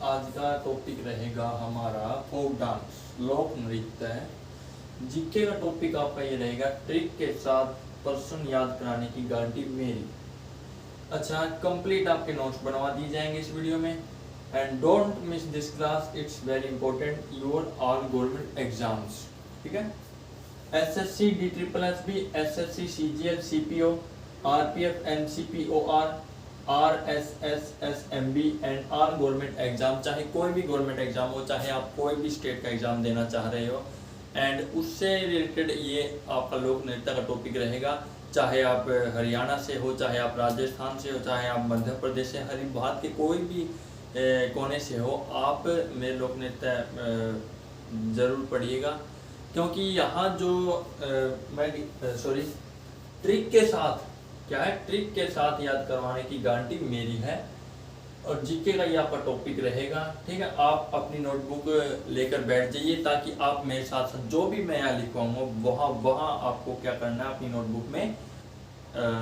आज का टॉपिक रहेगा हमारा फोक डांस, लोक नृत्य है। जीके का टॉपिक आपका ये रहेगा, ट्रिक के साथ पर्सन याद कराने की गारंटी मेरी। अच्छा, कंप्लीट आपके नोट्स बनवा दिए जाएंगे इस वीडियो में। And don't miss this class, it's very important your all government exams. ठीक है, SSC DSSB, SSC CGL CPO, RPF NCPOR, RSS SMB and are government exam, चाहे कोई भी गवर्नमेंट एग्जाम हो, चाहे आप कोई भी स्टेट का एग्जाम देना चाह रहे हो, एंड उससे रिलेटेड ये आपका लोक नृत्य का टॉपिक रहेगा। चाहे आप हरियाणा से हो, चाहे आप राजस्थान से हो, चाहे आप मध्य प्रदेश से, हर भारत के कोई भी कोने से हो, आप मेरे लोक नृत्य जरूर पढ़िएगा। क्योंकि यहाँ जो ट्रिक के साथ क्या है, ट्रिक के साथ याद करवाने की गारंटी मेरी है। और जीके का ये आपका टॉपिक रहेगा। ठीक है, आप अपनी नोटबुक लेकर बैठ जाइए ताकि आप मेरे साथ साथ जो भी मैं यहाँ लिखवाऊंगा वहाँ आपको क्या करना है, अपनी नोटबुक में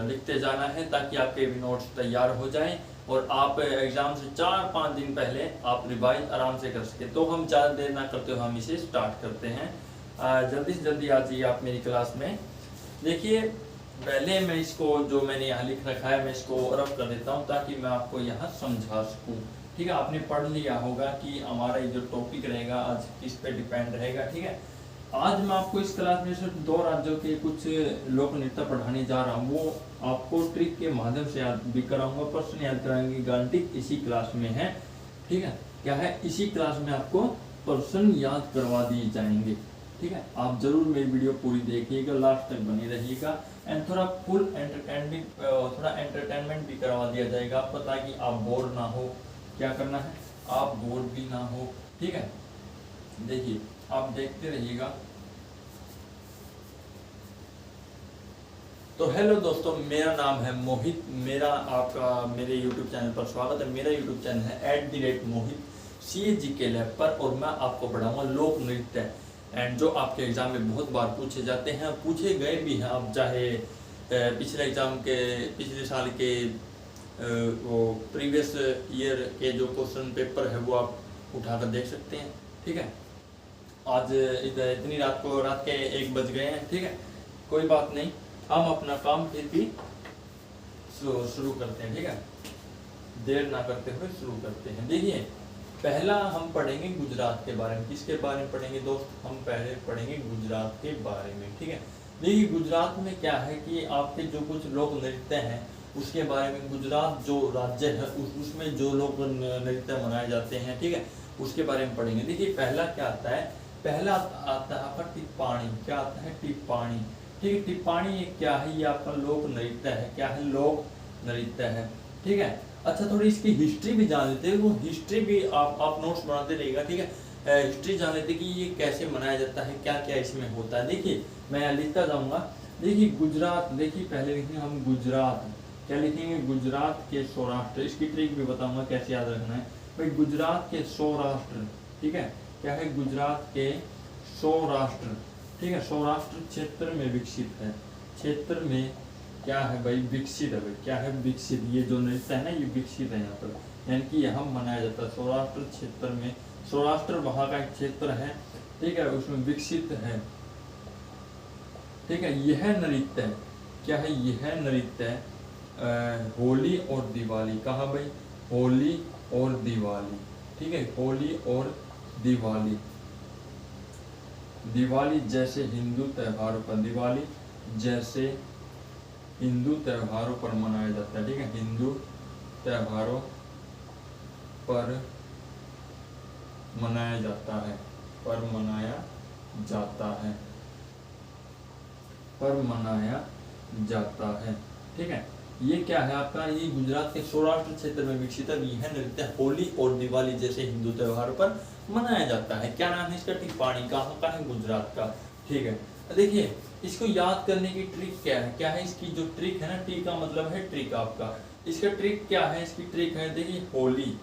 लिखते जाना है, ताकि आपके भी नोट्स तैयार हो जाएं और आप एग्जाम से 4-5 दिन पहले आप रिवाइज आराम से कर सके। तो हम ज़्यादा देर ना करते हुए हम इसे स्टार्ट करते हैं। जल्दी से जल्दी आ जाइए आप मेरी क्लास में। देखिए, पहले मैं इसको जो मैंने यहाँ लिख रखा है मैं इसको रफ कर देता हूँ ताकि मैं आपको यहाँ समझा सकूँ। ठीक है, आपने पढ़ लिया होगा कि हमारा ये जो टॉपिक रहेगा आज किस पे डिपेंड रहेगा। ठीक है, आज मैं आपको इस क्लास में सिर्फ 2 राज्यों के कुछ लोक नृत्य पढ़ाने जा रहा हूँ। वो आपको ट्रिक के माध्यम से याद भी कराऊंगा, पर्सन याद कराएंगे, गारंटी इसी क्लास में है। ठीक है, क्या है, इसी क्लास में आपको पर्सन याद करवा दिए जाएंगे। ठीक है, आप जरूर मेरी वीडियो पूरी देखिएगा, लास्ट तक बनी रहिएगा। एंड थोड़ा फुल एंटरटेनमेंट भी करवा दिया जाएगा आपको, ताकि आप बोर ना हो। क्या करना है, आप बोर भी ना हो। ठीक है, देखिए आप देखते रहिएगा। तो हेलो दोस्तों, मेरा नाम है मोहित, मेरा आपका मेरे YouTube चैनल पर स्वागत है। मेरा YouTube चैनल है @मोहित CAGK लैब पर, और मैं आपको पढ़ाऊंगा लोक नृत्य, एंड जो आपके एग्जाम में बहुत बार पूछे जाते हैं, पूछे गए भी हैं। आप चाहे पिछले एग्जाम के, पिछले साल के वो प्रीवियस ईयर के जो क्वेश्चन पेपर है वो आप उठाकर देख सकते हैं। ठीक है, आज इधर इतनी रात के 1 बज गए हैं। ठीक है, कोई बात नहीं, हम अपना काम फिर भी शुरू करते हैं। ठीक है, देर ना करते हुए शुरू करते हैं। देखिए, पहला हम पढ़ेंगे गुजरात के बारे में। किसके बारे में पढ़ेंगे दोस्त, हम पहले पढ़ेंगे गुजरात के बारे में। ठीक है, देखिए गुजरात में क्या है कि आपके जो कुछ लोक नृत्य हैं उसके बारे में, गुजरात जो राज्य है उसमें जो लोक नृत्य मनाए जाते हैं, ठीक है, उसके बारे में पढ़ेंगे। देखिए, पहला क्या आता है, पहला आता है आपका टिप्पाणी। क्या आता है, टिप्पाणी। ठीक है, टिप्पाणी क्या है, ये आपका लोक नृत्य है। क्या है, लोक नृत्य है। ठीक है, अच्छा थोड़ी इसकी हिस्ट्री भी जान लेते हैं। वो हिस्ट्री भी आप नोट्स बनाते रहिएगा। ठीक है, हिस्ट्री जान लेते कि ये कैसे मनाया जाता है, क्या क्या इसमें होता है। देखिए, मैं लिखता जाऊंगा। देखिए गुजरात, देखिए पहले लिखेंगे हम गुजरात। क्या लिखेंगे, गुजरात के सौराष्ट्र। इसकी ट्रिक भी बताऊंगा कैसे याद रखना है भाई। गुजरात के सौराष्ट्र, ठीक है, क्या है, गुजरात के सौराष्ट्र। ठीक है, सौराष्ट्र क्षेत्र में विकसित है। क्षेत्र में क्या है भाई, विकसित है भाई। क्या है, विकसित। ये जो नृत्य है ना, ये विकसित है यहाँ पर, यानी कि यहाँ मनाया जाता है सौराष्ट्र क्षेत्र में। सौराष्ट्र वहाँ का एक क्षेत्र है, ठीक है, उसमें विकसित है। ठीक है, यह नृत्य है, क्या है, यह नृत्य होली और दिवाली। कहा भाई, होली और दिवाली। ठीक है, होली और दिवाली। दिवाली जैसे हिंदू त्योहारों पर, दिवाली जैसे हिंदू त्योहारों पर मनाया जाता है। ठीक है, हिंदू त्योहारों पर मनाया जाता है, पर मनाया जाता है, पर मनाया जाता है। ठीक है, ये क्या है आपका, ये गुजरात के सौराष्ट्र क्षेत्र में विकसित है। यह नृत्य होली और दिवाली जैसे हिंदू त्योहारों पर मनाया जाता है। क्या नाम है इसका, टिप्पाणी। कहाँ का है, गुजरात का। ठीक है, देखिए इसको याद करने की ट्रिक क्या है, क्या है इसकी जो ट्रिक है ना, टी का मतलब है ट्रिक आपका। इसका ट्रिक क्या है, इसकी ट्रिक है, देखिए होली,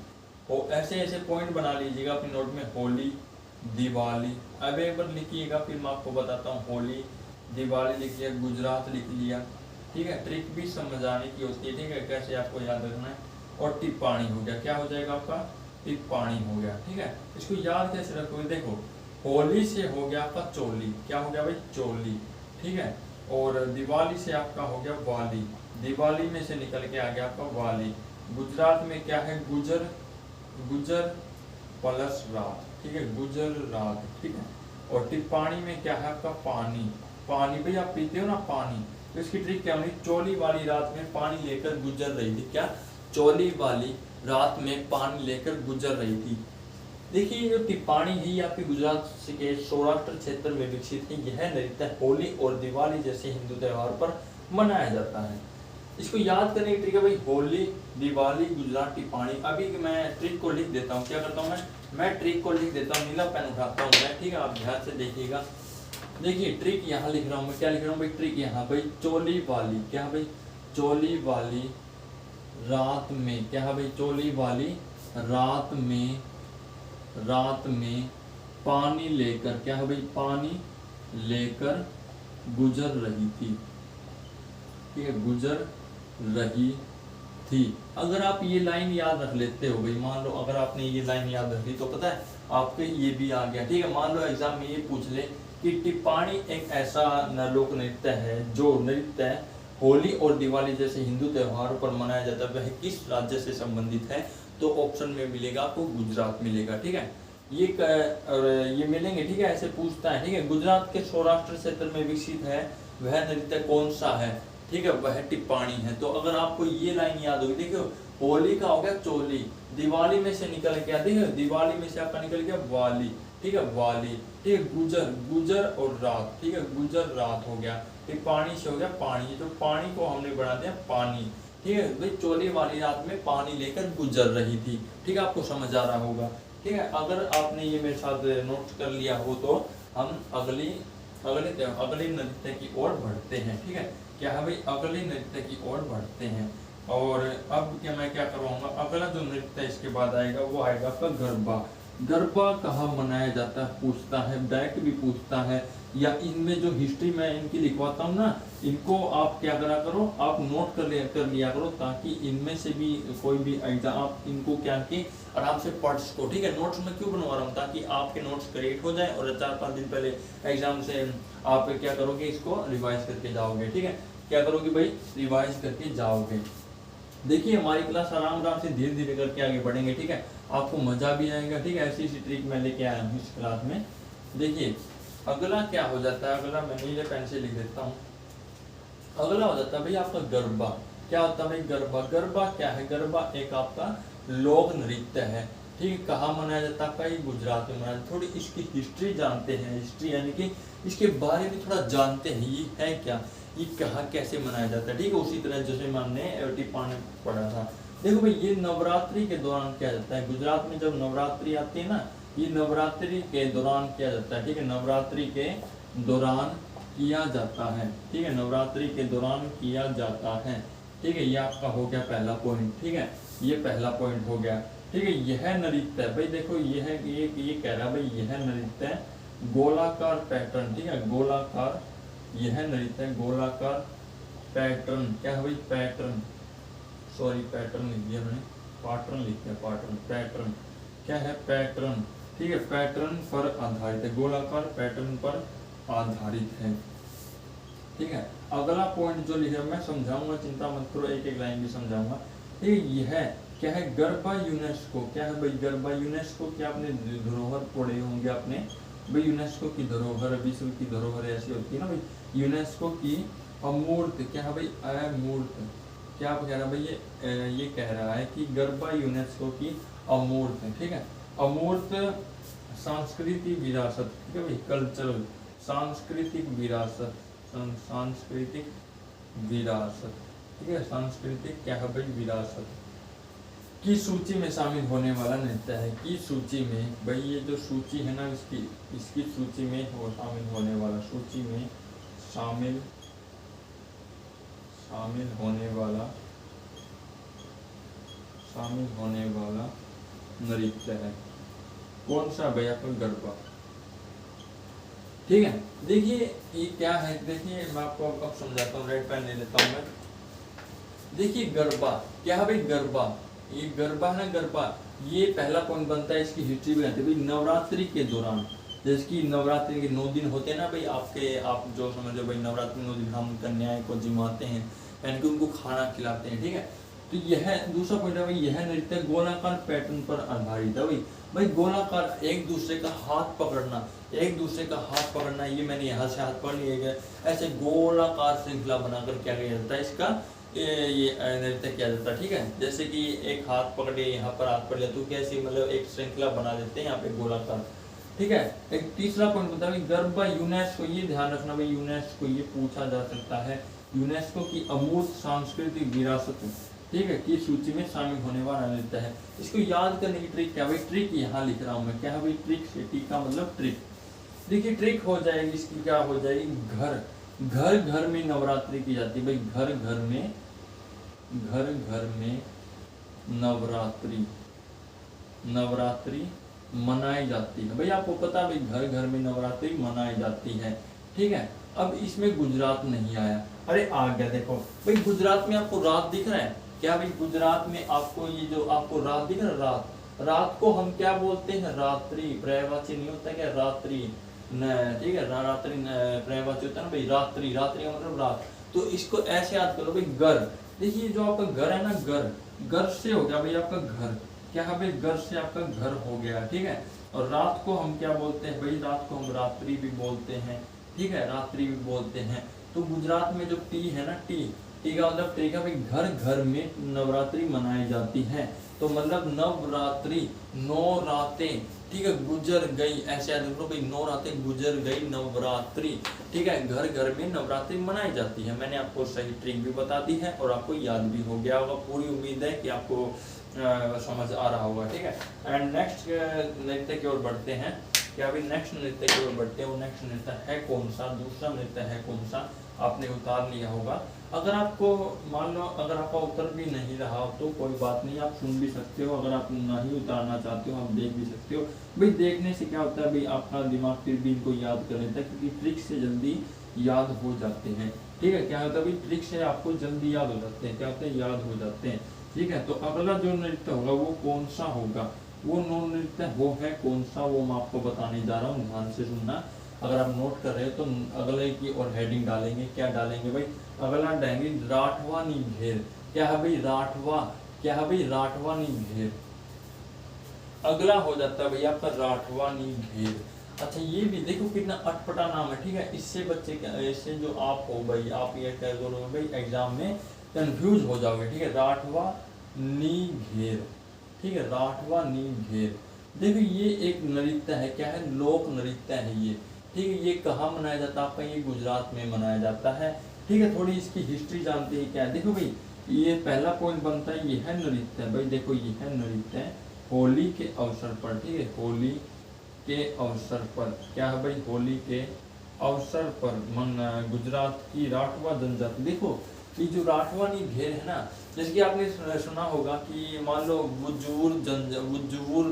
ऐसे ऐसे पॉइंट बना लीजिएगा अपनी नोट में, होली दिवाली। अब एक बार लिखिएगा, फिर मैं आपको बताता हूँ। होली दिवाली लिख लिया, गुजरात लिख लिया। ठीक है, ट्रिक भी समझ आने की होती है। ठीक है, कैसे आपको याद रखना है। और टिप्पाणी हो गया, क्या हो जाएगा आपका, टिप्पाणी हो गया। ठीक है, इसको याद कैसे रखोगे, देखो होली से हो गया आपका चोली, क्या हो गया भाई, चोली। ठीक है, और दिवाली से आपका हो गया वाली, दिवाली में से निकल के आ गया आपका वाली। गुजरात में क्या है, गुजर, गुजर प्लस रात। ठीक है, गुजर रात। ठीक है, और टिप्पाणी में क्या है आपका पानी, पानी भाई आप पीते हो ना पानी, तो इसकी ट्रिक क्या होनी, चोली वाली रात में पानी लेकर गुजर रही थी, क्या, चोली वाली रात में पानी लेकर गुजर रही थी। देखिए ये जो टिप्पाणी है ये आपके गुजरात के सौराष्ट्र क्षेत्र में विकसित है। यह नृत्य होली और दिवाली जैसे हिंदू त्योहार पर मनाया जाता है। इसको याद करने की ट्रिक है भाई, होली, दिवाली, गुजरात, टिप्पाणी। अभी मैं ट्रिक को लिख देता हूँ, क्या करता हूँ मैं ट्रिक को लिख देता हूँ, नीला पेन उठाता हूँ मैं। ठीक है, आप ध्यान से देखिएगा। देखिए ट्रिक यहाँ लिख रहा हूँ मैं, क्या लिख रहा हूँ भाई, ट्रिक यहाँ भाई, चोली वाली, क्या भाई, चोली वाली रात में, क्या है भाई, चोली वाली रात में पानी लेकर, क्या है भाई, पानी लेकर गुजर रही थी। ठीक है, गुजर रही थी। अगर आप ये लाइन याद रख लेते हो भाई, मान लो अगर आपने ये लाइन याद रख ली तो पता है आपके ये भी आ गया। ठीक है, मान लो एग्जाम में ये पूछ ले कि टिप्पाणी एक ऐसा लोक नृत्य है जो नृत्य होली और दिवाली जैसे हिंदू त्योहारों पर मनाया जाता है, वह किस राज्य से संबंधित है, तो ऑप्शन में मिलेगा आपको गुजरात मिलेगा। ठीक है, ये मिलेंगे। ठीक है, ऐसे पूछता है। ठीक है, गुजरात के सौराष्ट्र क्षेत्र में विकसित है, वह नृत्य कौन सा है, ठीक है, वह टिप्पाणी है। तो अगर आपको ये लाइन याद होगी, देखो होली का हो गया चोली, दिवाली में से निकल गया, देखो दिवाली में से आपका निकल गया वाली। ठीक है, वाली। ठीक है, गुजर, गुजर और रात। ठीक है, गुजर रात हो गया, टिप्पाणी से हो गया पानी, तो पानी को हमने बना दिया पानी। ठीक है भाई, चोली वाली रात में पानी लेकर गुजर रही थी। ठीक है, आपको समझ आ रहा होगा। ठीक है, अगर आपने ये मेरे साथ नोट कर लिया हो तो हम अगले नृत्य की ओर बढ़ते हैं। ठीक है, क्या है भाई, अगले नृत्य की ओर बढ़ते हैं। और अब मैं क्या करवाऊंगा, अगला जो नृत्य इसके बाद आएगा वो आएगा आपका गरबा। गरबा कहाँ मनाया जाता है पूछता है, डायरेक्ट भी पूछता है, या इनमें जो हिस्ट्री मैं इनकी लिखवाता हूँ ना, इनको आप क्या करा करो, आप नोट कर लिया करो, ताकि इनमें से भी कोई भी एग्जाम आप इनको क्या कि आराम से पढ़ सको। ठीक है, नोट्स में क्यों बनवा रहा हूँ, ताकि आपके नोट्स क्रिएट हो जाए और 4-5 दिन पहले एग्जाम से आप क्या करोगे, इसको रिवाइज करके जाओगे। ठीक है, क्या करोगे भाई, रिवाइज करके जाओगे। देखिए हमारी क्लास आराम से धीरे धीरे करके आगे बढ़ेंगे। ठीक है, आपको मजा भी आएगा। ठीक है, ऐसी ट्रिक मैं लेके आया हूँ इस क्लास में। देखिए अगला क्या हो जाता है, अगला मैं नीले पेन से लिख देता हूँ। अगला हो जाता है भाई आपका गरबा। क्या होता है भाई, गरबा। गरबा क्या है, गरबा एक आपका लोक नृत्य है। ठीक है, कहाँ मनाया जाता है, कई गुजरात में मनाया जाता है। थोड़ी इसकी हिस्ट्री जानते हैं, हिस्ट्री यानी कि इसके बारे में थोड़ा जानते हैं, ये है क्या, ये कहाँ कैसे मनाया जाता है। ठीक है, उसी तरह जैसे हमने टिप्पाणी पढ़ा था। देखो भाई, ये नवरात्रि के दौरान किया जाता है। गुजरात में जब नवरात्रि आती है ना, ये नवरात्रि के दौरान किया जाता है। ठीक है, नवरात्रि के दौरान किया जाता है। ठीक है, नवरात्रि के दौरान किया जाता है। ठीक है, ये आपका हो गया पहला पॉइंट। ठीक है, ये पहला पॉइंट हो गया। ठीक है, यह नृत्य भाई, देखो यह ये कह रहा है भाई, यह नृत्य गोलाकार पैटर्न। ठीक है, गोलाकार, यह नृत्य गोलाकार पैटर्न। क्या है भाई, पैटर्न, सॉरी पैटर्न लिख दिया मैंने, पैटर्न लिख दिया, पैटर्न क्या है, पैटर्न। ठीक है, पैटर्न पर आधारित है, गोलाकार पैटर्न पर आधारित है। ठीक है, अगला पॉइंट जो लिखा मैं समझाऊंगा, चिंता मत करो, एक एक लाइन भी समझाऊंगा। ठीक, यह क्या है, गरबा यूनेस्को। क्या है भाई, गरबा यूनेस्को, क्या आपने धरोहर पढ़े होंगे आपने भाई, यूनेस्को की धरोहर, विश्व की धरोहर ऐसी होती है ना भाई, यूनेस्को की अमूर्त, क्या है भाई, अमूर्त। क्या आप कह रहा है भाई, ये कह रहा है कि गरबा यूनेस्को की अमूर्त है। ठीक है, अमूर्त सांस्कृतिक विरासत। ठीक है भाई, कल्चरल, सांस्कृतिक विरासत, सांस्कृतिक विरासत। ठीक है, सांस्कृतिक क्या है भाई, विरासत की सूची में शामिल होने वाला नृत्य है। की सूची में भाई, ये जो सूची है ना, इसकी सूची में वो शामिल होने वाला, सूची में शामिल होने वाला नृत्य है। कौन सा भैया, आपका गरबा। ठीक है, देखिए ये क्या है, देखिए मैं आपको अब समझाता हूँ, रेड पेन ले लेता हूँ मैं। देखिए गरबा क्या है भाई, गरबा, ये गरबा है ना, गरबा ये पहला पॉइंट बनता है, इसकी हिस्ट्री भी आती है भाई। नवरात्रि के दौरान, जैसे कि नवरात्रि के 9 दिन होते हैं ना भाई आपके, आप जो समझो भाई नवरात्रि 9 दिन हम कन्याएं को जिमाते हैं, यानी कि उनको खाना खिलाते हैं, ठीक है। तो यह दूसरा पॉइंट है भाई, यह नृत्य गोलाकार पैटर्न पर आधारित है भाई गोलाकार, एक दूसरे का हाथ पकड़ना, एक दूसरे का हाथ पकड़ना, ये मैंने यहाँ से हाथ पकड़ लिया गया, ऐसे गोलाकार श्रृंखला बनाकर क्या किया जाता है, इसका ये नृत्य किया जाता है, ठीक है। जैसे कि एक हाथ पकड़े, यहाँ पर हाथ पकड़ लिया, तो कैसे मतलब एक श्रृंखला बना देते हैं यहाँ पे गोलाकार, ठीक है। एक तीसरा पॉइंट बता भाई, गरबा यूनेस्को, ये ध्यान रखना भाई, यूनेस्को ये पूछा जा सकता है, यूनेस्को की अमूर्त सांस्कृतिक विरासत, ठीक है, की सूची में शामिल होने वाला नृत्य है। इसको याद करने की ट्रिक क्या भाई, ट्रिक यहाँ लिख रहा हूँ मैं, क्या है भाई ट्रिक, से टी का मतलब ट्रिक। देखिए ट्रिक हो जाएगी इसकी, क्या हो जाएगी, घर घर में नवरात्रि की जाती है भाई, घर घर में नवरात्रि मनाई जाती है भाई, आपको पता है भाई घर में नवरात्रि मनाई जाती है, ठीक है। अब इसमें गुजरात नहीं आया, अरे आ गया, देखो भाई गुजरात में आपको रात दिख रहा है क्या भाई, गुजरात में आपको ये जो आपको रात दिख रहा है, रात को हम क्या बोलते हैं, रात्रि, पर्यायवाची नहीं होता क्या, रात्रि, ठीक है, रात्रि पर्यायवाची होता है ना भाई, रात्रि का मतलब रात। तो इसको ऐसे याद करो भाई, घर, देखिए जो आपका घर है ना, घर से हो गया भाई आपका घर, क्या है भाई, घर से आपका घर हो गया, ठीक है। और रात को हम क्या बोलते हैं भाई, रात को हम रात्रि भी बोलते हैं, ठीक है, रात्रि भी बोलते हैं। तो गुजरात में जो टी है ना, टी का मतलब ठीक है भाई, घर घर में नवरात्रि मनाई जाती है, तो मतलब नवरात्रि, 9 रातें, ठीक है, गुजर गई, ऐसे याद रखो भाई, 9 रातें गुजर गई नवरात्रि, ठीक है, घर घर में नवरात्रि मनाई जाती है। मैंने आपको सही ट्रिक भी बता दी है और आपको याद भी हो गया होगा, पूरी उम्मीद है कि आपको समझ आ रहा होगा, ठीक है। एंड नेक्स्ट नृत्य की ओर बढ़ते हैं, क्या अभी नेक्स्ट नृत्य की ओर बढ़ते हैं, वो नेक्स्ट नृत्य है कौन सा, दूसरा नृत्य है कौन सा, आपने उतार लिया होगा। अगर आपको मान लो अगर आपका उत्तर भी नहीं रहा तो कोई बात नहीं, आप सुन भी सकते हो, अगर आप नहीं उतारना चाहते हो आप देख भी सकते हो भाई। देखने से क्या होता है भाई, आपका दिमाग फिर भी इनको याद कर लेता है, क्योंकि ट्रिक से जल्दी याद हो जाते हैं, ठीक है। क्या होता है भाई, ट्रिक से आपको जल्दी याद हो जाते हैं, क्या होता है, याद हो जाते हैं, ठीक है। तो अगला जो नृत्य होगा वो कौन सा होगा, वो नृत्य वो है कौन सा, वो मैं आपको बताने जा रहा हूँ, ध्यान से सुनना। अगर आप नोट कर रहे हो तो अगले की और हेडिंग डालेंगे, क्या डालेंगे भाई, अगला डालेंगे राठवा नी घेर, क्या है भाई, राठवा, क्या है भाई, राठवा नी घेर, अगला हो जाता है भाई आपका राठवा नी घेर। अच्छा ये भी देखो कितना अटपटा नाम है, ठीक है, इससे बच्चे इससे जो आप हो भाई, आप ये क्या करोगे भाई, एग्जाम में कंफ्यूज हो जाओगे, ठीक है, राठवा नी घेर, ठीक है, राठवा नी घेर। देखो ये एक नृत्य है, क्या है, लोक नृत्य है ये, ठीक है। ये कहाँ मनाया जाता है आपका, ये गुजरात में मनाया जाता है, ठीक है। थोड़ी इसकी हिस्ट्री जानते हैं क्या है, देखो भाई ये पहला पॉइंट बनता है, ये है नृत्य भाई, देखो ये है नृत्य होली के अवसर पर, ठीक है, होली के अवसर पर, क्या है भाई, होली के अवसर पर गुजरात की राठवा जनजाति, देखो ये जो राठवानी घेर है ना, जैसे कि आपने सुना होगा कि मान लो वुज्जूर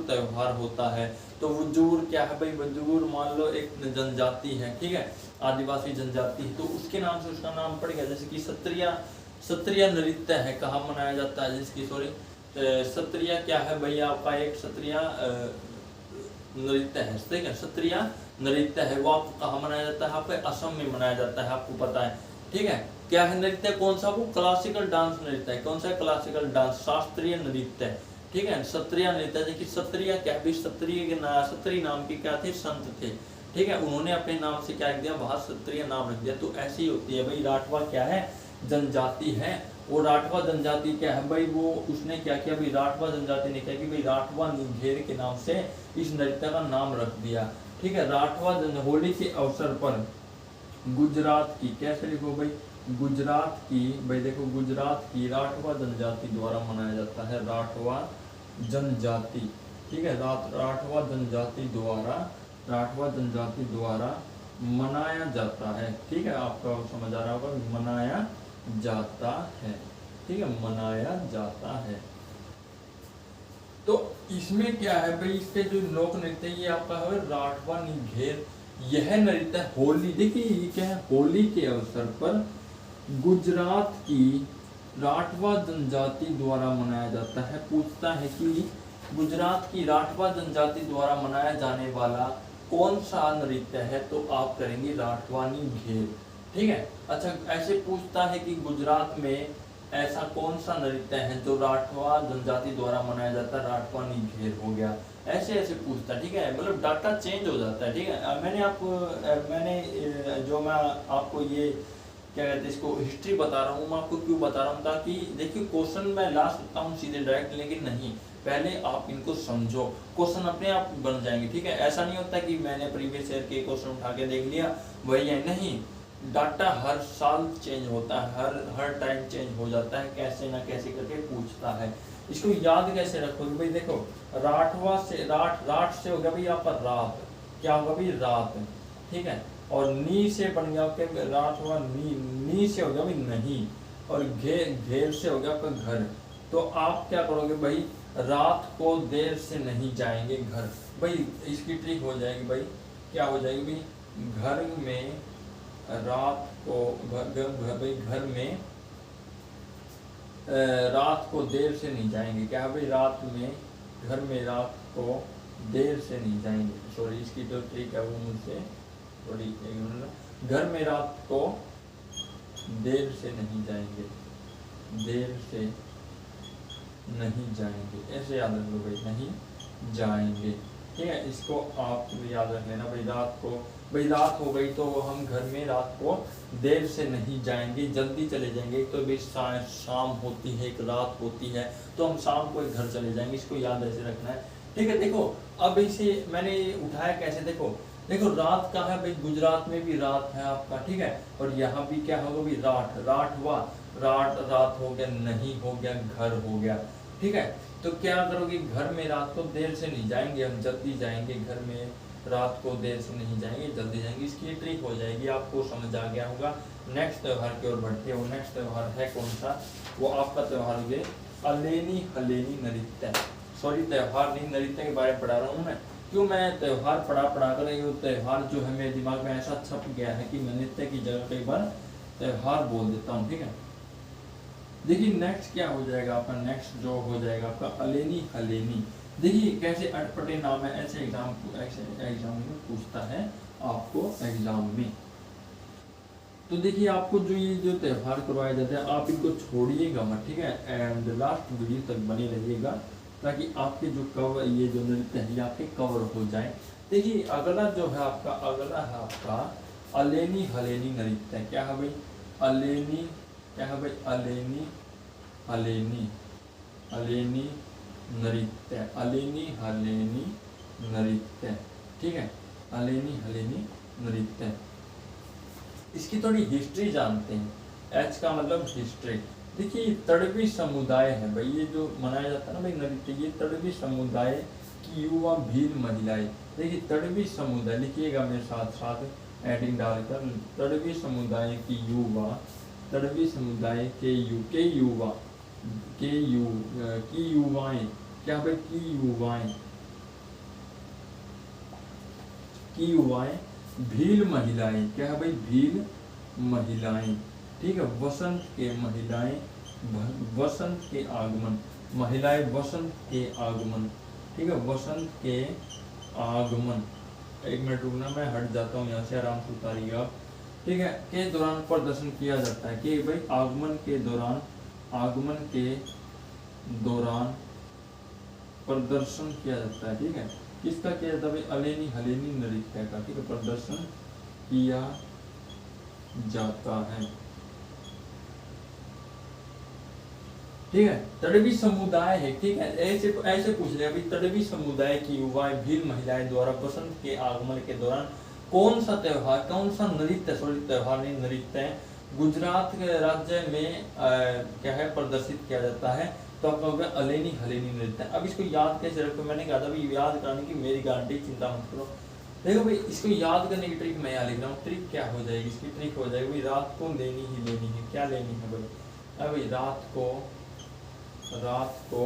त्योहार होता है, तो वुज्जूर क्या है भाई, वुज्जूर मान लो एक जनजाति है, ठीक है, आदिवासी जनजाति है, तो उसके नाम से उसका नाम पड़ गया। जैसे कि सत्रिया नृत्य है, कहाँ मनाया जाता है, जैसे कि सॉरी सत्रिया क्या है भैया आपका, एक सत्रिया नृत्य है, ठीक है, सत्रिया नृत्य है, वो आपको कहाँ मनाया जाता है, आपके असम में मनाया जाता है, आपको पता है, ठीक है। क्या है नृत्य, कौन सा, वो क्लासिकल डांस नृत्य है, कौन सा क्लासिकल डांस, शास्त्रीय नृत्य है, ठीक है, सत्रिया नृत्य। देखिए सत्रिया क्या है, सत्री नाम के क्या थे, संत थे, ठीक है, उन्होंने अपने नाम से क्या दिया, वहां सत्रिय नाम रख दिया। तो ऐसी होती है भाई, राठवा क्या है, जनजाति है, वो राठवा जनजाति क्या है भाई, वो उसने क्या किया भाई, राठवा जनजाति ने क्या किया भाई, राठवा निघेर के नाम से इस नृत्य का नाम रख दिया, ठीक है। राठवा होली के अवसर पर गुजरात की, कैसे लिखो भाई, गुजरात की, भाई देखो गुजरात की राठवा जनजाति द्वारा मनाया जाता है, राठवा जनजाति, ठीक है, राठवा जनजाति द्वारा मनाया जाता है, ठीक है, आपका समझ आ रहा होगा, मनाया जाता है, ठीक है, मनाया जाता है। तो इसमें क्या है भाई, इसके जो लोक नृत्य ये आपका है राठवा निघेर, यह नृत्य होली, देखिए ये क्या है, होली के अवसर पर गुजरात की राठवा जनजाति द्वारा मनाया जाता है। पूछता है कि गुजरात की राठवा जनजाति द्वारा मनाया जाने वाला कौन सा नृत्य है? तो आप करेंगे राठवानी घेर। ठीक है। अच्छा, ऐसे पूछता है कि गुजरात में ऐसा कौन सा नृत्य है जो राठवा जनजाति द्वारा मनाया जाता है? राठवानी घेर हो गया। ऐसे ऐसे पूछता है। ठीक है, मतलब डाटा चेंज हो जाता है। ठीक है, मैंने जो मैं आपको ये क्या कहते हैं इसको हिस्ट्री बता रहा हूँ, मैं आपको क्यों बता रहा हूँ, ताकि देखिए क्वेश्चन मैं ला सकता हूँ सीधे डायरेक्ट, लेकिन नहीं, पहले आप इनको समझो, क्वेश्चन अपने आप बन जाएंगे। ठीक है, ऐसा नहीं होता कि मैंने प्रीवियस ईयर के क्वेश्चन उठा के देख लिया वही है, नहीं, डाटा हर साल चेंज होता है, हर टाइम चेंज हो जाता है, कैसे ना कैसे करके पूछता है। इसको याद कैसे रखोगे भाई? देखो, राठवा से राठ से हो गया भाई आपका रात, क्या होगा भाई? रात। ठीक है, और नी से बन गया आपके राठवा, नी से हो गया भाई नहीं, और घेर से हो गया आपका घर। तो आप क्या करोगे भाई? रात को देर से नहीं जाएंगे घर। भाई इसकी ट्रिक हो जाएगी भाई, क्या हो जाएगी भाई? घर में रात को भाई घर में रात को देर से नहीं जाएंगे। क्या है भाई? रात में घर में रात को देर से नहीं जाएंगे। सॉरी, इसकी जो ट्रिक है वो मुझसे थोड़ी, घर में रात को देर से नहीं जाएंगे, देर से नहीं जाएंगे, ऐसे याद रख लो भाई, नहीं जाएंगे। ठीक है, इसको आप याद रख लेना भाई। रात को, भाई रात हो गई तो हम घर में रात को देर से नहीं जाएंगे, जल्दी चले जाएंगे। तो भाई शाम होती है, एक रात होती है, तो हम शाम को एक घर चले जाएंगे। इसको याद ऐसे रखना है। ठीक है, देखो अब इसे मैंने उठाया कैसे, देखो रात का है भाई, गुजरात में भी रात है आपका। ठीक है, और यहाँ भी क्या होगा भाई? राठ, राठवा, रात हो गया, नहीं हो गया, घर हो गया। ठीक है, तो क्या करोगे? घर में रात को देर से नहीं जाएंगे, हम जल्दी जाएंगे। घर में रात को देर से नहीं जाएंगे, जल्दी जाएंगे। इसकी ट्रिक हो जाएगी, आपको समझ आ गया होगा। नेक्स्ट त्योहार की ओर बढ़ते हो। नेक्स्ट त्योहार है कौन सा? वो आपका त्योहार हो अलेनी हलेनी नृत्य। सॉरी, त्योहार नहीं, नृत्य के बारे में पढ़ा रहा हूँ मैं। क्यों मैं त्योहार पढ़ा कर ये त्योहार जो है मेरे दिमाग में ऐसा छप गया है कि मैं नृत्य की जगह कई बार त्योहार बोल देता हूँ। ठीक है, देखिए नेक्स्ट क्या हो जाएगा आपका? नेक्स्ट जो हो जाएगा आपका अलेनी हलेनी। देखिए कैसे अटपटे नाम है, ऐसे एग्जाम में पूछता है आपको एग्जाम में। तो देखिए आपको जो ये जो त्योहार करवाए जाते हैं, आप इनको छोड़िएगा मत। ठीक है, एंड लास्ट वीडियो तक बने रहिएगा, ताकि आपके जो कवर, ये जो नृत्य है ये आपके कवर हो जाए। देखिए अगला जो है आपका, अगला है आपका अलेनी हलेनी नृत्य। क्या है भाई? अलेनी, क्या है भाई? अलेनी हलेनी, अलेनी नृत्य, अलेनी हलेनी नृत्य। ठीक है, अलेनी हलेनी नृत्य। इसकी थोड़ी हिस्ट्री जानते हैं। एच का मतलब हिस्ट्री। देखिए तड़वी समुदाय है भाई, ये जो मनाया जाता है ना भाई नृत्य, ये तड़वी समुदाय की युवा भील महिलाएं। देखिए तड़वी समुदाय, लिखिएगा मेरे साथ साथ एडिंग डालकर, तड़वी समुदाय की युवा, तड़वी समुदाय के युवा की युवाएं, क्या भाई? की युवाएं भील महिलाएं। क्या है भाई? भील महिलाएं। ठीक है, वसंत के महिलाएं, वसंत के आगमन, महिलाएं वसंत के आगमन। ठीक है, वसंत के आगमन। एक मिनट रुकना, मैं हट जाता हूँ यहाँ से, आराम से उतारिएगा। ठीक है, के दौरान प्रदर्शन किया जाता है कि भाई आगमन के दौरान, आगमन के दौरान प्रदर्शन किया जाता है। ठीक है, किसका किया जाता है भाई? अलेनी हलेनी नृत्य का। ठीक है, प्रदर्शन किया जाता है। ठीक है, तड़वी समुदाय है। ठीक है, ऐसे पूछ रहे हैं तड़वी समुदाय की युवाएं भील महिलाएं द्वारा वसंत के आगमन के दौरान कौन सा त्योहार, कौन सा नृत्य, सॉरी त्योहार नहीं नृत्य, गुजरात के राज्य में क्या है प्रदर्शित किया जाता है? तो आपका होगा अलेनी हलेनी नृत्य। अब इसको याद कैसे रखो? मैंने कहा था भाई याद कराने की मेरी गारंटी, चिंता मत करो। देखो भाई इसको याद करने की ट्रिक मैं यहाँ लिख रहा हूँ। ट्रिक क्या हो जाएगी? इसकी ट्रिक हो जाएगी भाई रात को लेनी ही लेनी है। क्या लेनी है भाई? अभी रात को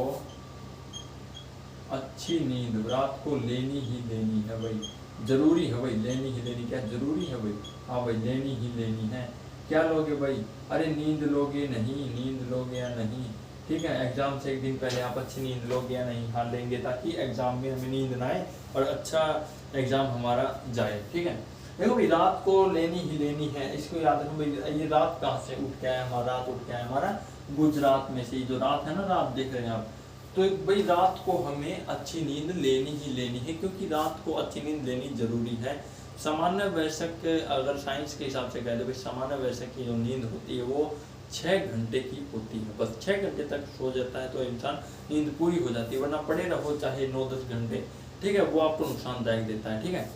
अच्छी नींद, रात को लेनी ही लेनी है भाई, जरूरी है भाई, लेनी ही लेनी। क्या जरूरी है भाई? हाँ भाई, लेनी ही लेनी है। क्या लोगे भाई? अरे नींद लोगे नहीं, नींद लोगे या नहीं? ठीक है। एग्जाम से एक दिन पहले आप अच्छी नींद लोगे या नहीं? हाँ लेंगे, ताकि एग्जाम में हमें नींद ना आए और अच्छा एग्जाम हमारा जाए। ठीक है। देखो भाई रात को लेनी ही लेनी है, इसको याद रखो भाई। ये रात कहाँ से उठ के आया हमारा? रात उठ के आया हमारा गुजरात में से। जो रात है ना, रात देख रहे हैं आप, तो भाई रात को हमें अच्छी नींद लेनी ही लेनी है, क्योंकि रात को अच्छी नींद लेनी जरूरी है। सामान्य वयस्क, अगर साइंस के हिसाब से कह दो भाई, सामान्य वयस्क की जो नींद होती है वो 6 घंटे की होती है। बस 6 घंटे तक सो जाता है तो इंसान नींद पूरी हो जाती है, वरना पड़े रहो चाहे 9-10 घंटे, ठीक है, वो आपको नुकसानदायक देता है। ठीक है,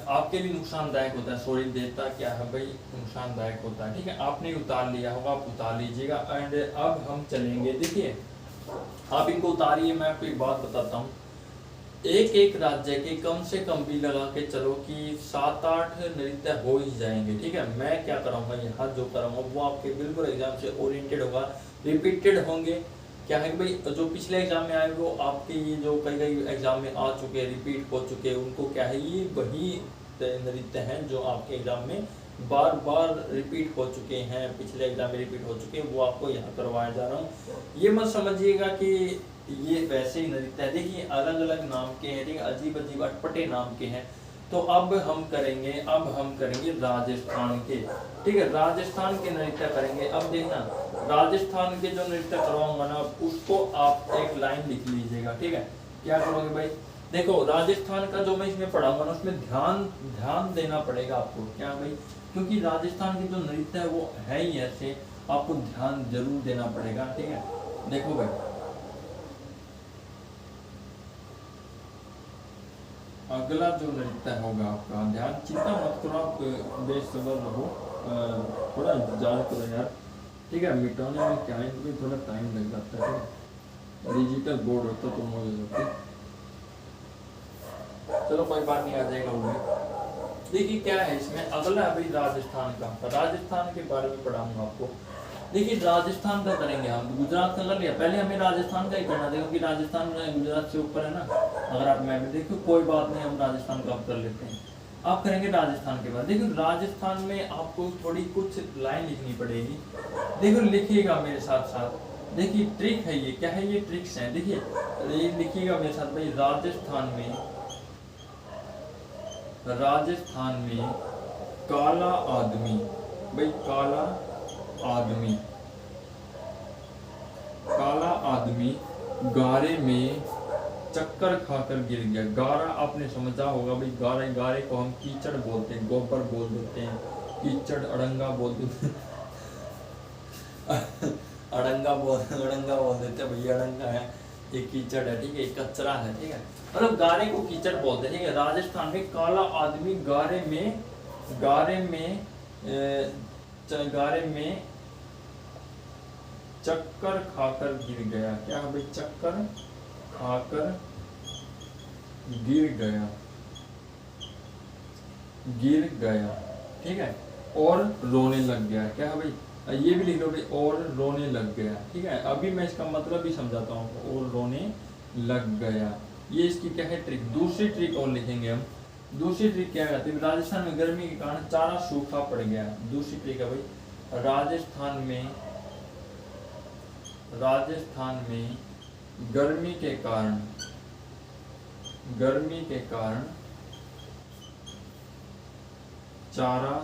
आपके लिए नुकसानदायक होता है। सॉरी, देता क्या है भाई? नुकसानदायक होता है। ठीक है, आपने उतार लिया होगा, आप उतार लीजिएगा। एंड अब हम चलेंगे, देखिए आप इनको उतारिए। मैं आपको एक बात बताता हूँ, एक एक राज्य के कम से कम भी लगा के चलो कि 7-8 नृत्य हो ही जाएंगे। ठीक है, मैं क्या कराऊंगा यहाँ, जो कराऊंगा वो आपके बिल्कुल एग्जाम से ओरिएंटेड होगा, रिपीटेड होंगे। क्या है भाई, जो पिछले एग्जाम में आए वो आपके ये जो कई एग्जाम में आ चुके हैं, रिपीट हो चुके हैं, उनको क्या है, ये वही नृत्य हैं जो आपके एग्जाम में बार बार रिपीट हो चुके हैं, पिछले एग्जाम में रिपीट हो चुके हैं, वो आपको यहाँ करवाया जा रहा हूँ। ये मत समझिएगा कि ये वैसे ही नृत्य है। देखिए अलग अलग नाम के हैं, ठीक है, अजीब अजीब अटपटे नाम के हैं। तो अब हम करेंगे राजस्थान के। ठीक है, राजस्थान के नृत्य करेंगे। अब देखना, राजस्थान के जो नृत्य करवाऊंगा ना, उसको आप एक लाइन लिख लीजिएगा। ठीक है, क्या करोगे भाई? देखो राजस्थान का जो मैं इसमें पढ़ाऊंगा ना, उसमें ध्यान देना पड़ेगा आपको। क्या भाई? क्योंकि राजस्थान के जो नृत्य है वो है ही ऐसे, आपको ध्यान जरूर देना पड़ेगा। ठीक है, देखो भाई, अगला जो नृत्य होगा आपका, ध्यान, चिंता मत करो आप, बेसब्र रहो, थोड़ा इंतजार करो यार। ठीक है, मिटाने में क्या है, क्योंकि थोड़ा टाइम लग जाता है। डिजिटल बोर्ड होता तो मुझे होती, चलो कोई बात नहीं, आ जाएगा वो भी। देखिए क्या है इसमें, अगला अभी राजस्थान का, राजस्थान के बारे में पढ़ाऊंगा आपको। देखिए राजस्थान का करेंगे हम, गुजरात का कर लिया, पहले हमें राजस्थान का ही करना था, क्योंकि राजस्थान गुजरात से ऊपर है ना। अगर आप मैप में देखो, कोई बात नहीं, हम राजस्थान का कर लेते हैं। आप करेंगे राजस्थान के बाद। देखो राजस्थान में आपको थोड़ी कुछ लाइन लिखनी पड़ेगी। देखो लिखिएगा मेरे साथ साथ, देखिए ट्रिक है ये, क्या है ये, ट्रिक्स हैं। देखिए ये लिखिएगा मेरे साथ भाई, राजस्थान में काला आदमी, भाई काला आदमी गारे में चक्कर खाकर गिर गया। गारा आपने समझा होगा भाई, गारे को हम कीचड़ बोलते हैं, गोबर बोल देते हैं, कीचड़ अड़ंगा बोल देते हैं अड़ंगा बोल देते हैं भैया, अड़ंगा है ये, कीचड़ है, ठीक है, कचरा है। ठीक है, मतलब गारे को कीचड़ बोलते हैं। ठीक है, राजस्थान में काला आदमी गारे में चक्कर खाकर गिर गया। क्या है भाई? चक्कर खाकर गिर गया। ठीक है, और रोने लग गया। क्या है भाई? ये भी लिख लो भाई, और रोने लग गया। ठीक है, अभी मैं इसका मतलब भी समझाता हूँ, और रोने लग गया। ये इसकी क्या है, ट्रिक। दूसरी ट्रिक और लिखेंगे हम। दूसरी ट्रिक क्या कहती है, राजस्थान में गर्मी के कारण चारा सूखा पड़ गया। दूसरी ट्रिक है भाई, राजस्थान में गर्मी के कारण चारा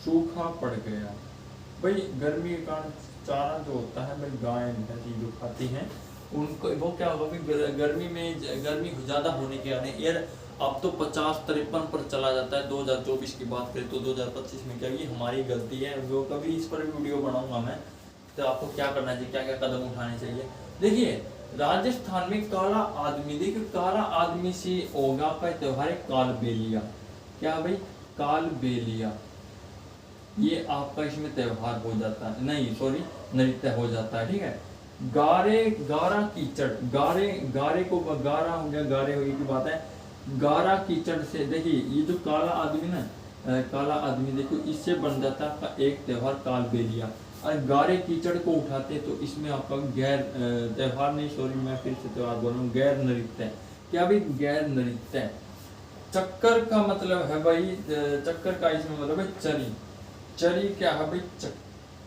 सूखा पड़ गया। भाई गर्मी के कारण चारा जो होता है भाई, गाय भैंस जो खाती हैं उनको, वो क्या होगा कि गर्मी ज़्यादा होने के कारण यार, अब तो 50-53 पर चला जाता है। 2024 की बात करें तो 2025 में क्या, ये हमारी गलती है। वो कभी इस पर वीडियो बनाऊंगा मैं, तो आपको क्या करना चाहिए, क्या क्या कदम उठाने चाहिए। देखिए राजस्थान में काला आदमी, देखिए काला आदमी से होगा का त्योहार है कालबेलिया। क्या भाई? कालबेलिया, ये आपका इसमें त्योहार हो जाता है, नहीं सॉरी नृत्य हो जाता है। ठीक है, गारा कीचड़, गारे को गारा हो गया, गारे हो गई की बात है, गारा कीचड़ से। देखिए ये जो काला आदमी ना, काला आदमी देखो, इससे बन जाता है एक त्योहार कालबेलिया। और गारे कीचड़ को उठाते तो इसमें आपका गैर त्योहार नहीं, सॉरी मैं फिर से त्योहार बोल रहा हूँ, गैर नृत्य। क्या भाई? गैर नृत्य। चक्कर का मतलब है भाई, चक्कर का इसमें मतलब है चरी। चरी क्या है भाई?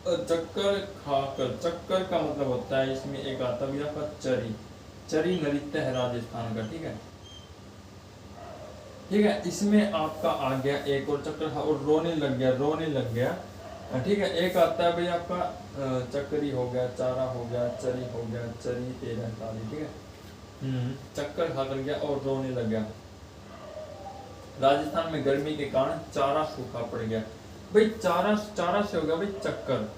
चक्कर खाकर, चक्कर का मतलब होता है इसमें एक आता भी आपका चरी, चरी नृत्य है राजस्थान का, ठीक है। ठीक है, इसमें आपका आ गया एक और चक्कर खा और रोने लग गया, रोने लग गया, ठीक है। एक आता है भाई आपका चक्करी हो गया, चारा हो गया, चरी हो गया, चरी 13 ताली, ठीक है। चक्कर खा कर गया और रोने लग गया। राजस्थान में गर्मी के कारण चारा सूखा पड़ गया। भाई चारा, चारा से हो गया भाई चक्कर,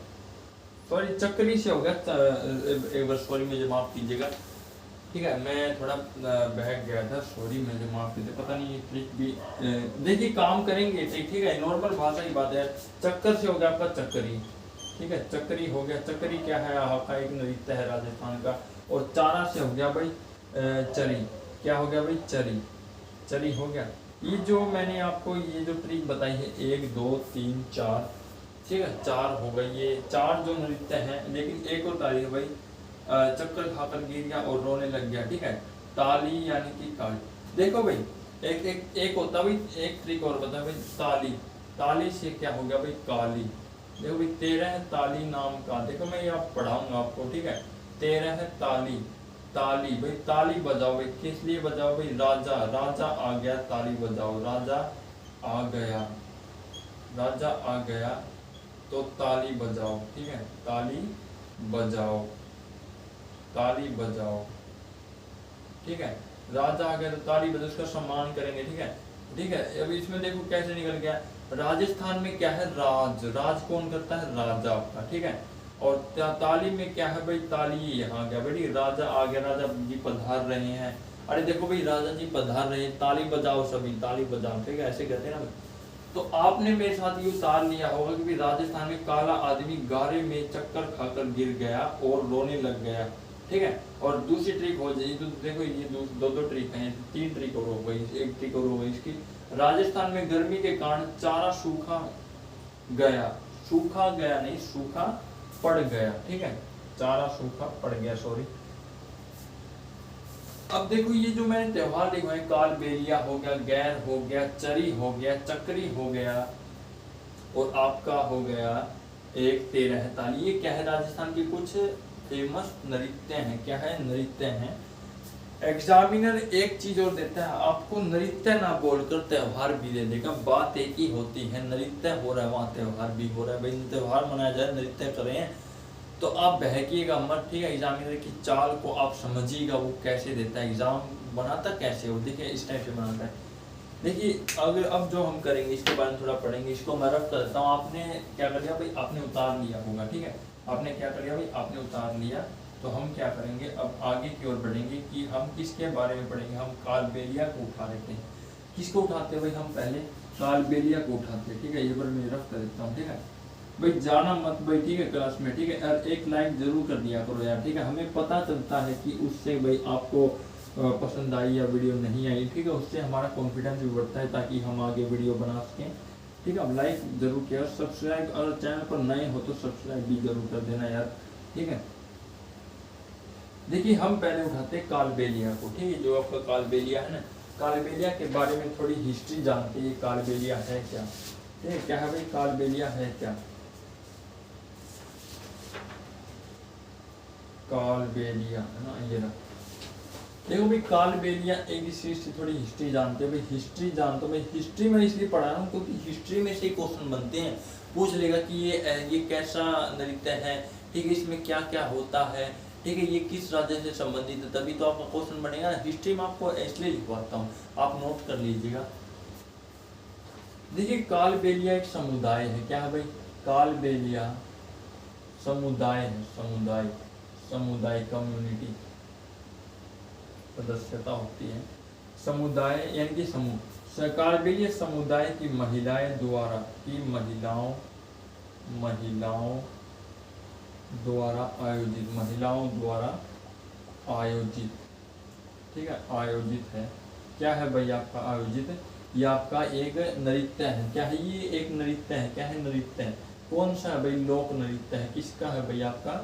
सॉरी चक्करी से हो गया, एक बार सॉरी मुझे माफ कीजिएगा, ठीक है। मैं थोड़ा बहक गया था, सॉरी मुझे माफ कीजिए, पता नहीं ये ट्रिक भी देखिए काम करेंगे, ठीक है। नॉर्मल भाषा की बात है। चक्कर से हो गया आपका चक्करी, ठीक है, चक्करी हो गया। चक्करी क्या है, आपका एक नृत्य है राजस्थान का। और चारा से हो गया भाई चरी, क्या हो गया भाई चरी, चरी हो गया। ये जो मैंने आपको ये जो ट्रिक बताई है 1 2 3 4, ठीक है, 4 हो गई, ये 4 जो नृत्य है। लेकिन एक और ताली है भाई, चक्कर खाकर गिर गया और रोने लग गया, ठीक है। ताली यानी कि काली। देखो भाई एक होता भाई, एक ट्रिक और बता भाई, ताली, ताली से क्या हो गया भाई काली। देखो भाई 13 है ताली नाम का, देखो मैं ये आप पढ़ाऊंगा आपको, ठीक है। 13 है ताली, ताली भाई ताली बजाओ भाई, किस लिए बजाओ भाई, राजा, राजा आ गया ताली बजाओ, राजा आ गया, राजा आ गया तो ताली बजाओ, ठीक है, ताली बजाओ, ताली बजाओ, ठीक है। राजा आ गया तो ताली बजाओ, उसका सम्मान करेंगे, ठीक है, ठीक है। अब इसमें देखो कैसे निकल गया। राजस्थान में क्या है, राज, राज कौन करता है, राजा आपका, ठीक है। और ताली में क्या है भाई, ताली यहाँ गया भाई, राजा आ गया, राजा जी पधार रहे हैं। अरे देखो भाई राजा जी पधार रहे हैं, ताली बजाओ सभी, ताली बजाओ, ठीक है, ऐसे कहते हैं ना। तो आपने मेरे साथ ये उतार लिया होगा कि राजस्थान में काला आदमी गारे में चक्कर खाकर गिर गया और रोने लग गया, ठीक है। और दूसरी ट्रिक हो जाएगी, तो देखो ये दो ट्रिक हैं, 3 ट्रिक और हो गई, एक ट्रिक और हो गई इसकी। राजस्थान में गर्मी के कारण चारा सूखा गया, सूखा गया नहीं, सूखा पड़ गया, ठीक है, चारा सूखा पड़ गया, सॉरी। अब देखो ये जो मैंने त्योहार लिखे हैं, कालबेलिया हो गया, गैर हो गया, चरी हो गया, चक्री हो गया और आपका हो गया एक 13 है ताली। ये क्या है, राजस्थान के कुछ फेमस नृत्य हैं, क्या है, नृत्य हैं। एग्जामिनर एक चीज और देता है आपको, नृत्य ना बोलकर त्योहार भी दे देगा, बात एक ही होती है, नृत्य हो रहा है वहाँ त्योहार भी हो रहा है, भाई त्योहार मनाया जाए, नृत्य करें, तो आप बहकिएगा मत, ठीक है। एग्जामिनर की चाल को आप समझिएगा, वो कैसे देता है, एग्जाम बनाता कैसे हो, देखिए इस टाइप से बनाता है। देखिए अगर अब जो हम करेंगे इसके बारे में थोड़ा पढ़ेंगे, इसको मैं रफ कर देता हूँ। आपने क्या कर लिया भाई, आपने उतार लिया होगा, ठीक है, आपने क्या कर लिया भाई, आपने उतार लिया। तो हम क्या करेंगे, अब आगे की ओर बढ़ेंगे कि हम किसके बारे में पढ़ेंगे। हम कालबेलिया को उठा लेते हैं। किसको उठाते हैं भाई, हम पहले कालबेलिया को उठाते हैं, ठीक है। ये बार मैं रफ कर देता हूँ, ठीक है भाई, जाना मत भाई, ठीक है, क्लास में, ठीक है। और एक लाइक जरूर कर दिया करो यार, ठीक है, हमें पता चलता है कि उससे भाई आपको पसंद आई या वीडियो नहीं आई, ठीक है, उससे हमारा कॉन्फिडेंस भी बढ़ता है ताकि हम आगे वीडियो बना सकें, ठीक है। अब लाइक जरूर किया, सब्सक्राइब, अगर चैनल पर नए हो तो सब्सक्राइब भी जरूर कर देना यार, ठीक है। देखिए हम पहले उठाते हैं कालबेलिया को, ठीक है, जो आपका कालबेलिया है ना, कालबेलिया के बारे में थोड़ी हिस्ट्री जानते हैं, कालबेलिया है क्या, ठीक है, क्या है भाई कालबेलिया है क्या। कालबेलिया है ना, ये रहा, देखो भाई कालबेलिया एक इसकी थोड़ी हिस्ट्री जानते हैं भाई, हिस्ट्री जानते हो भाई, हिस्ट्री में इसलिए पढ़ा रहा हूँ क्योंकि हिस्ट्री में से क्वेश्चन बनते हैं, पूछ लेगा कि ये कैसा नृत्य है, ठीक है, इसमें क्या क्या होता है, ठीक है, ये किस राज्य से संबंधित है, तभी तो आपका क्वेश्चन बनेगा। हिस्ट्री में आपको इसलिए लिखवाता हूँ, आप नोट कर लीजिएगा। देखिए कालबेलिया एक समुदाय है, क्या है भाई, कालबेलिया समुदाय है, समुदाय, समुदाय कम्युनिटी सदस्यता होती है, समुदाय यानी कि समूह। कालबेलिया समुदाय की महिलाएं द्वारा, की महिलाओं द्वारा आयोजित, महिलाओं द्वारा आयोजित, ठीक है, आयोजित है, क्या है भाई आपका आयोजित है, ये आपका एक नृत्य है, क्या है, ये एक नृत्य है, क्या है, नृत्य है, कौन सा है भाई, लोक नृत्य है, किसका है भाई आपका,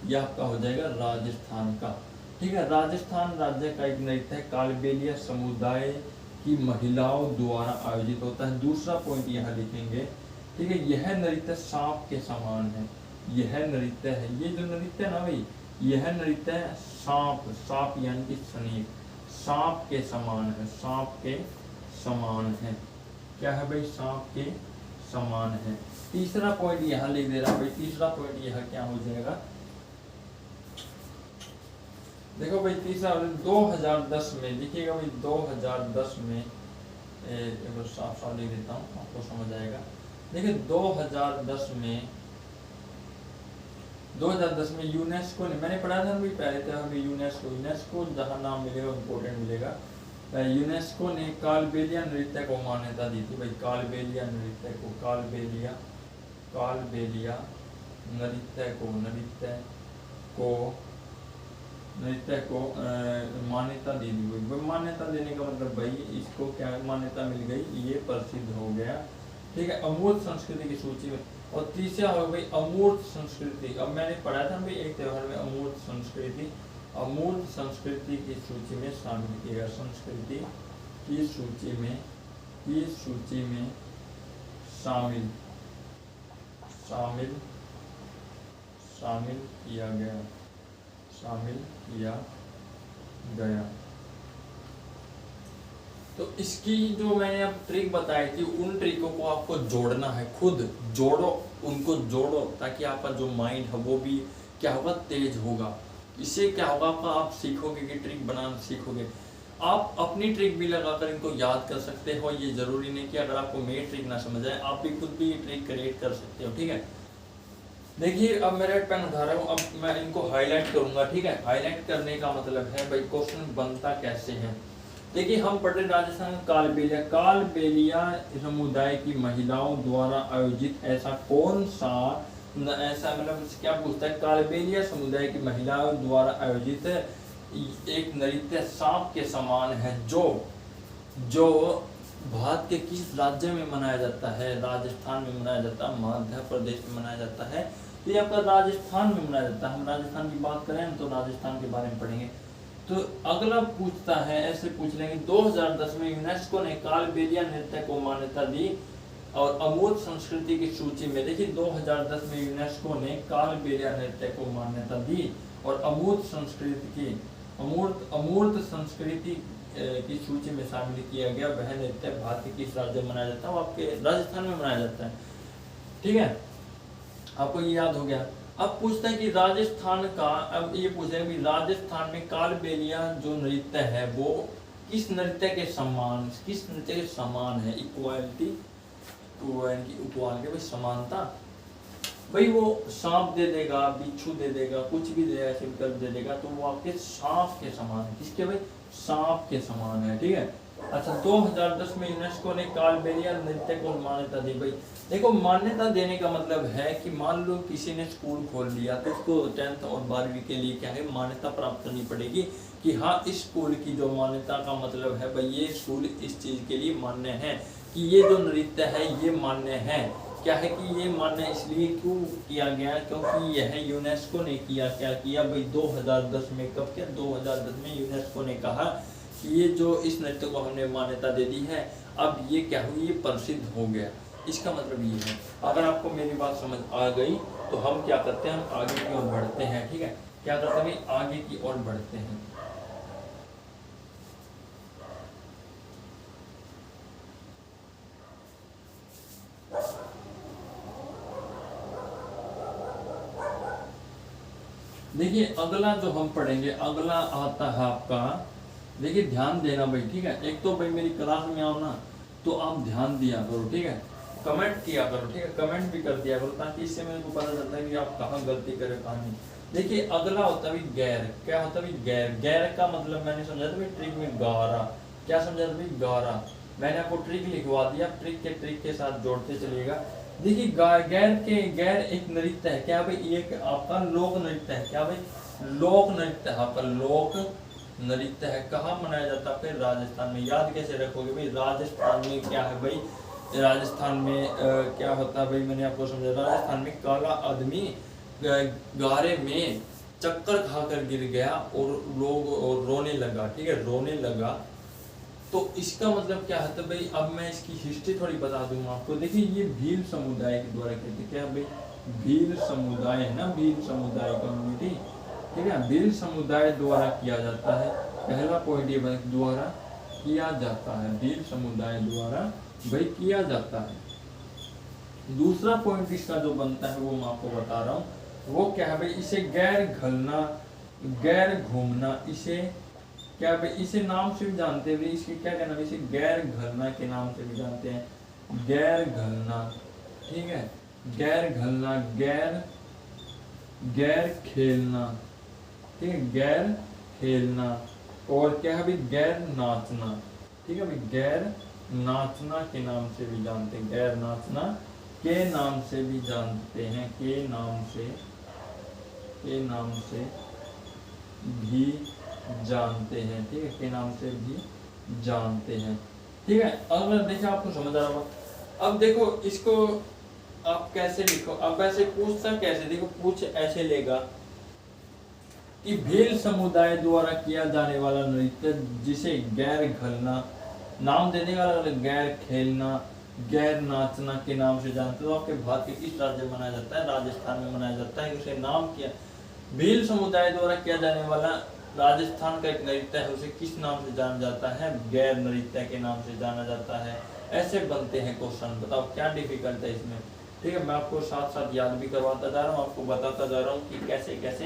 यह आपका हो जाएगा राजस्थान का, ठीक है, राजस्थान राज्य का एक नृत्य है, कालबेलिया समुदाय की महिलाओं द्वारा आयोजित होता है। दूसरा पॉइंट यहाँ लिखेंगे, ठीक है, यह नृत्य सांप के समान है, यह नृत्य है, ये जो नृत्य है ना भाई, यह नृत्य है सांप, सांप यानी कि सनीप, सांप के समान है, सांप के समान है। क्या है भाई? सांप के समान है। तीसरा पॉइंट यहाँ लिख दे रहा भाई, तीसरा पॉइंट यह क्या हो जाएगा, देखो भाई तीसरा 2010 में देखिएगा भाई, 2010 में साफ साफ लिख देता हूँ आपको समझ आएगा। देखिए 2010 में यूनेस्को ने, मैंने पढ़ा था अभी पहले तो अभी यूनेस्को जहाँ नाम मिलेगा इम्पोर्टेंट मिलेगा। यूनेस्को ने कालबेलिया नृत्य को मान्यता दी थी भाई, कालबेलिया नृत्य को, कालबेलिया नृत्य को मान्यता दे दी गई। मान्यता देने का मतलब भाई इसको क्या मान्यता मिल गई, ये प्रसिद्ध हो गया, ठीक है, अमूर्त संस्कृति की सूची में। और तीसरा हो गई अमूर्त संस्कृति। अब मैंने पढ़ा था भाई एक त्योहार में अमूर्त संस्कृति, अमूर्त संस्कृति की सूची में शामिल किया, संस्कृति की सूची में शामिल किया गया। तो इसकी जो मैंने अब ट्रिक बताई थी, उन ट्रिकों को आपको जोड़ना है, खुद जोड़ो, उनको जोड़ो, ताकि आपका जो माइंड है वो भी क्या होगा, तेज होगा। इससे क्या होगा आपका, आप सीखोगे कि ट्रिक बनाना सीखोगे। आप अपनी ट्रिक भी लगाकर इनको याद कर सकते हो, ये जरूरी नहीं कि अगर आपको मेरी ट्रिक ना समझ आए आप भी खुद भी ट्रिक क्रिएट कर सकते हो, ठीक है। देखिए अब मैं रेड पेन उठा रहा हूँ, अब मैं इनको हाईलाइट करूंगा, ठीक है। हाईलाइट करने का मतलब है भाई क्वेश्चन बनता कैसे है। देखिए हम पढ़ रहे राजस्थान कालबेलिया समुदाय की महिलाओं द्वारा आयोजित ऐसा कौन सा, ऐसा मतलब क्या पूछता है, कालबेलिया समुदाय की महिलाओं द्वारा आयोजित एक नृत्य सांप के समान है जो भारत के किस राज्य में मनाया जाता है, राजस्थान में मनाया जाता है, मध्य प्रदेश में मनाया जाता है, तो ये आपका राजस्थान में मनाया जाता है। हम राजस्थान की बात करें तो राजस्थान के बारे में पढ़ेंगे। तो अगला पूछता है, ऐसे पूछ लेंगे, 2010 में यूनेस्को ने कालबेलिया नृत्य को मान्यता दी और अमूर्त संस्कृति की सूची में, देखिए 2010 में यूनेस्को ने कालबेलिया नृत्य को मान्यता दी और अमूर्त संस्कृति की सूची में शामिल किया गया। वह नृत्य भारत के किस राज्य में मनाया जाता है, वो आपके राजस्थान में मनाया जाता है, ठीक है, आपको ये याद हो गया। अब पूछता है कि राजस्थान का, अब ये पूछेगा कि राजस्थान में कालबेलिया जो नृत्य है वो किस नृत्य के समान है, इक्वालिटी भाई समानता, भाई वो सांप दे देगा, बिच्छू दे देगा, कुछ भी देगा, सिंपल दे देगा, तो वो आपके सांप के समान है। किसके भाई? सांप के समान है, ठीक है। अच्छा 2010 में यूनेस्को ने कालबेलिया नृत्य को मान्यता दी। भाई देखो मान्यता देने का मतलब है कि मान लो किसी ने स्कूल खोल लिया तो उसको 10th और 12वीं के लिए क्या है, मान्यता प्राप्त करनी पड़ेगी कि हाँ इस स्कूल की जो मान्यता का मतलब है भाई ये स्कूल इस चीज के लिए मान्य है, कि ये जो नृत्य है ये मान्य है। क्या है कि ये मान्य इसलिए क्यों किया गया, क्योंकि यह यूनेस्को ने क्या किया भाई 2010 में, कब क्या 2010 में यूनेस्को ने कहा कि ये जो इस नृत्य को हमने मान्यता दे दी है, अब ये क्या हुई, ये प्रसिद्ध हो गया। इसका मतलब ये है। अगर आपको मेरी बात समझ आ गई तो हम क्या करते हैं, हम आगे की ओर बढ़ते हैं, ठीक है। क्या करते हैं, आगे की ओर बढ़ते हैं। देखिए अगला जो हम पढ़ेंगे, अगला आता है आपका, देखिए ध्यान देना भाई, ठीक है। एक तो भाई मेरी क्लास में आओ ना तो आप ध्यान दिया करो, ठीक है, कमेंट किया करो, ठीक है, कमेंट भी कर दिया करो, ताकि इससे मेरे को पता चलता है कि आप कहाँ गलती करें कहाँ नहीं। देखिए अगला होता है गैर। क्या होता है गैर? गैर का मतलब मैंने समझा था भाई ट्रिक में गारा। क्या समझा था भाई? गारा। मैंने आपको ट्रिक लिखवा दिया, ट्रिक के साथ जोड़ते चलिएगा। देखिए गैर एक नृत्य है। क्या भाई? एक आपका लोक नृत्य है। क्या भाई? लोक नृत्य है, आपका लोक नृत्य है। कहाँ मनाया जाता है? फिर राजस्थान में। याद कैसे रखोगे भाई? राजस्थान में क्या है भाई, राजस्थान में क्या होता है भाई, मैंने आपको समझा। राजस्थान में काला आदमी गारे में चक्कर खाकर गिर गया और लोग रोने लगा, ठीक है, रोने लगा। तो इसका मतलब क्या है भाई? अब मैं इसकी हिस्ट्री थोड़ी बता दूंगा आपको। देखिए ये भील समुदाय के द्वारा कहते, क्या भाई? भील समुदाय है ना, भील समुदाय कम्युनिटी, ठीक है, भील समुदाय द्वारा किया जाता है। पहला पॉइंट ये द्वारा किया जाता है, भील समुदाय द्वारा भाई किया जाता है। दूसरा पॉइंट इसका जो बनता है वो मैं आपको बता रहा हूँ, वो क्या है भाई, इसे गैर घलना, गैर घूमना, इसे क्या भाई, इसे नाम से भी जानते हैं, इसके क्या कहना है, इसे गैर घलना के नाम से भी जानते हैं, गैर घलना, ठीक है, गैर घलना, गैर खेलना, ठीक है, गैर खेलना, और क्या है भाई, गैर नाचना, ठीक है भाई, गैर नाचना के नाम से भी जानते हैं, गैर नाचना के नाम से भी जानते हैं, के नाम से भी जानते हैं, ठीक है, के नाम से भी जानते हैं, ठीक है। अगर देखिए आपको समझ आ रहा होगा। अब देखो इसको आप कैसे लिखो, अब ऐसे पूछता कैसे, देखो पूछ ऐसे लेगा कि भील समुदाय द्वारा किया जाने वाला नृत्य जिसे गैर घलना, नाम देने वाला गैर खेलना, गैर नाचना के नाम से जानते हो। आपके भारत के किस राज्य में मनाया जाता है, राजस्थान में मनाया जाता है। उसे नाम किया, भील समुदाय द्वारा किया जाने वाला राजस्थान का एक नृत्य है, उसे किस नाम से जाना जाता है, गैर नृत्य के नाम से जाना जाता है। ऐसे बनते हैं क्वेश्चन, बताओ क्या डिफिकल्ट है इसमें, ठीक है। मैं आपको साथ साथ याद भी करवाता जा रहा हूँ, आपको बताता जा रहा हूँ कि कैसे कैसे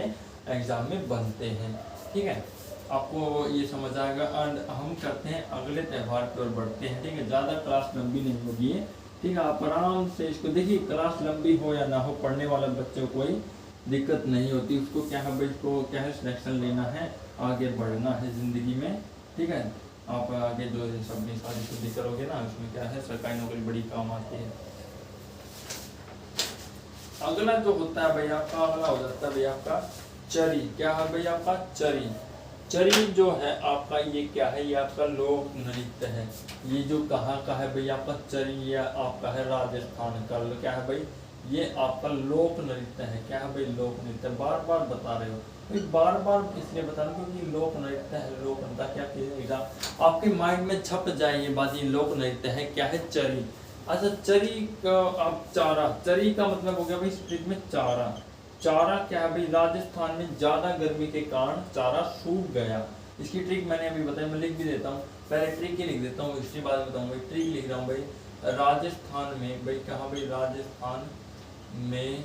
एग्जाम में बनते हैं, ठीक है, आपको ये समझ आएगा। एंड हम करते हैं अगले त्यौहार की ओर बढ़ते हैं, ठीक है। ज़्यादा क्लास लंबी नहीं होगी, ठीक है, आप आराम से इसको देखिए, क्लास लंबी हो या ना हो, पढ़ने वाले बच्चों को कोई दिक्कत नहीं होती। उसको क्या है भाई, इसको क्या है, सिलेक्शन लेना है, आगे बढ़ना है ज़िंदगी में, ठीक है। आप आगे जो अपनी शादी शुद्धि करोगे ना, उसमें क्या है, सरकारी नौकरी बड़ी काम आती है। अगला जो होता है भाई आपका, अगला हो जाता है भाई आपका चरी। क्या है भाई आपका चरी, चरी जो है आपका ये क्या है, ये आपका लोक नृत्य है। ये जो कहाँ का है भाई आपका चरी, ये आपका है राजस्थान का, क्या है भाई, ये आपका लोक नृत्य है। क्या है भाई, लोक नृत्य, बार बार बता रहे हो भाई, बार बार इसलिए बता रहे हो क्योंकि लोक नृत्य है। लोक नृत्य क्या एग्जाम आपके माइंड में छप जाए ये बात, ये लोक नृत्य है, क्या है, चरी। अच्छा, चरी का आप चारा, चरी का मतलब हो गया भाई स्प्रिट में चारा। चारा क्या है भाई, राजस्थान में ज्यादा गर्मी के कारण चारा सूख गया। इसकी ट्रिक मैंने अभी बताई, मैं लिख भी देता हूँ, पहले ट्रिक ही लिख देता हूँ, इसके बाद बताऊंगा। ट्रिक लिख रहा हूँ भाई, राजस्थान में भाई, कहा भाई, राजस्थान में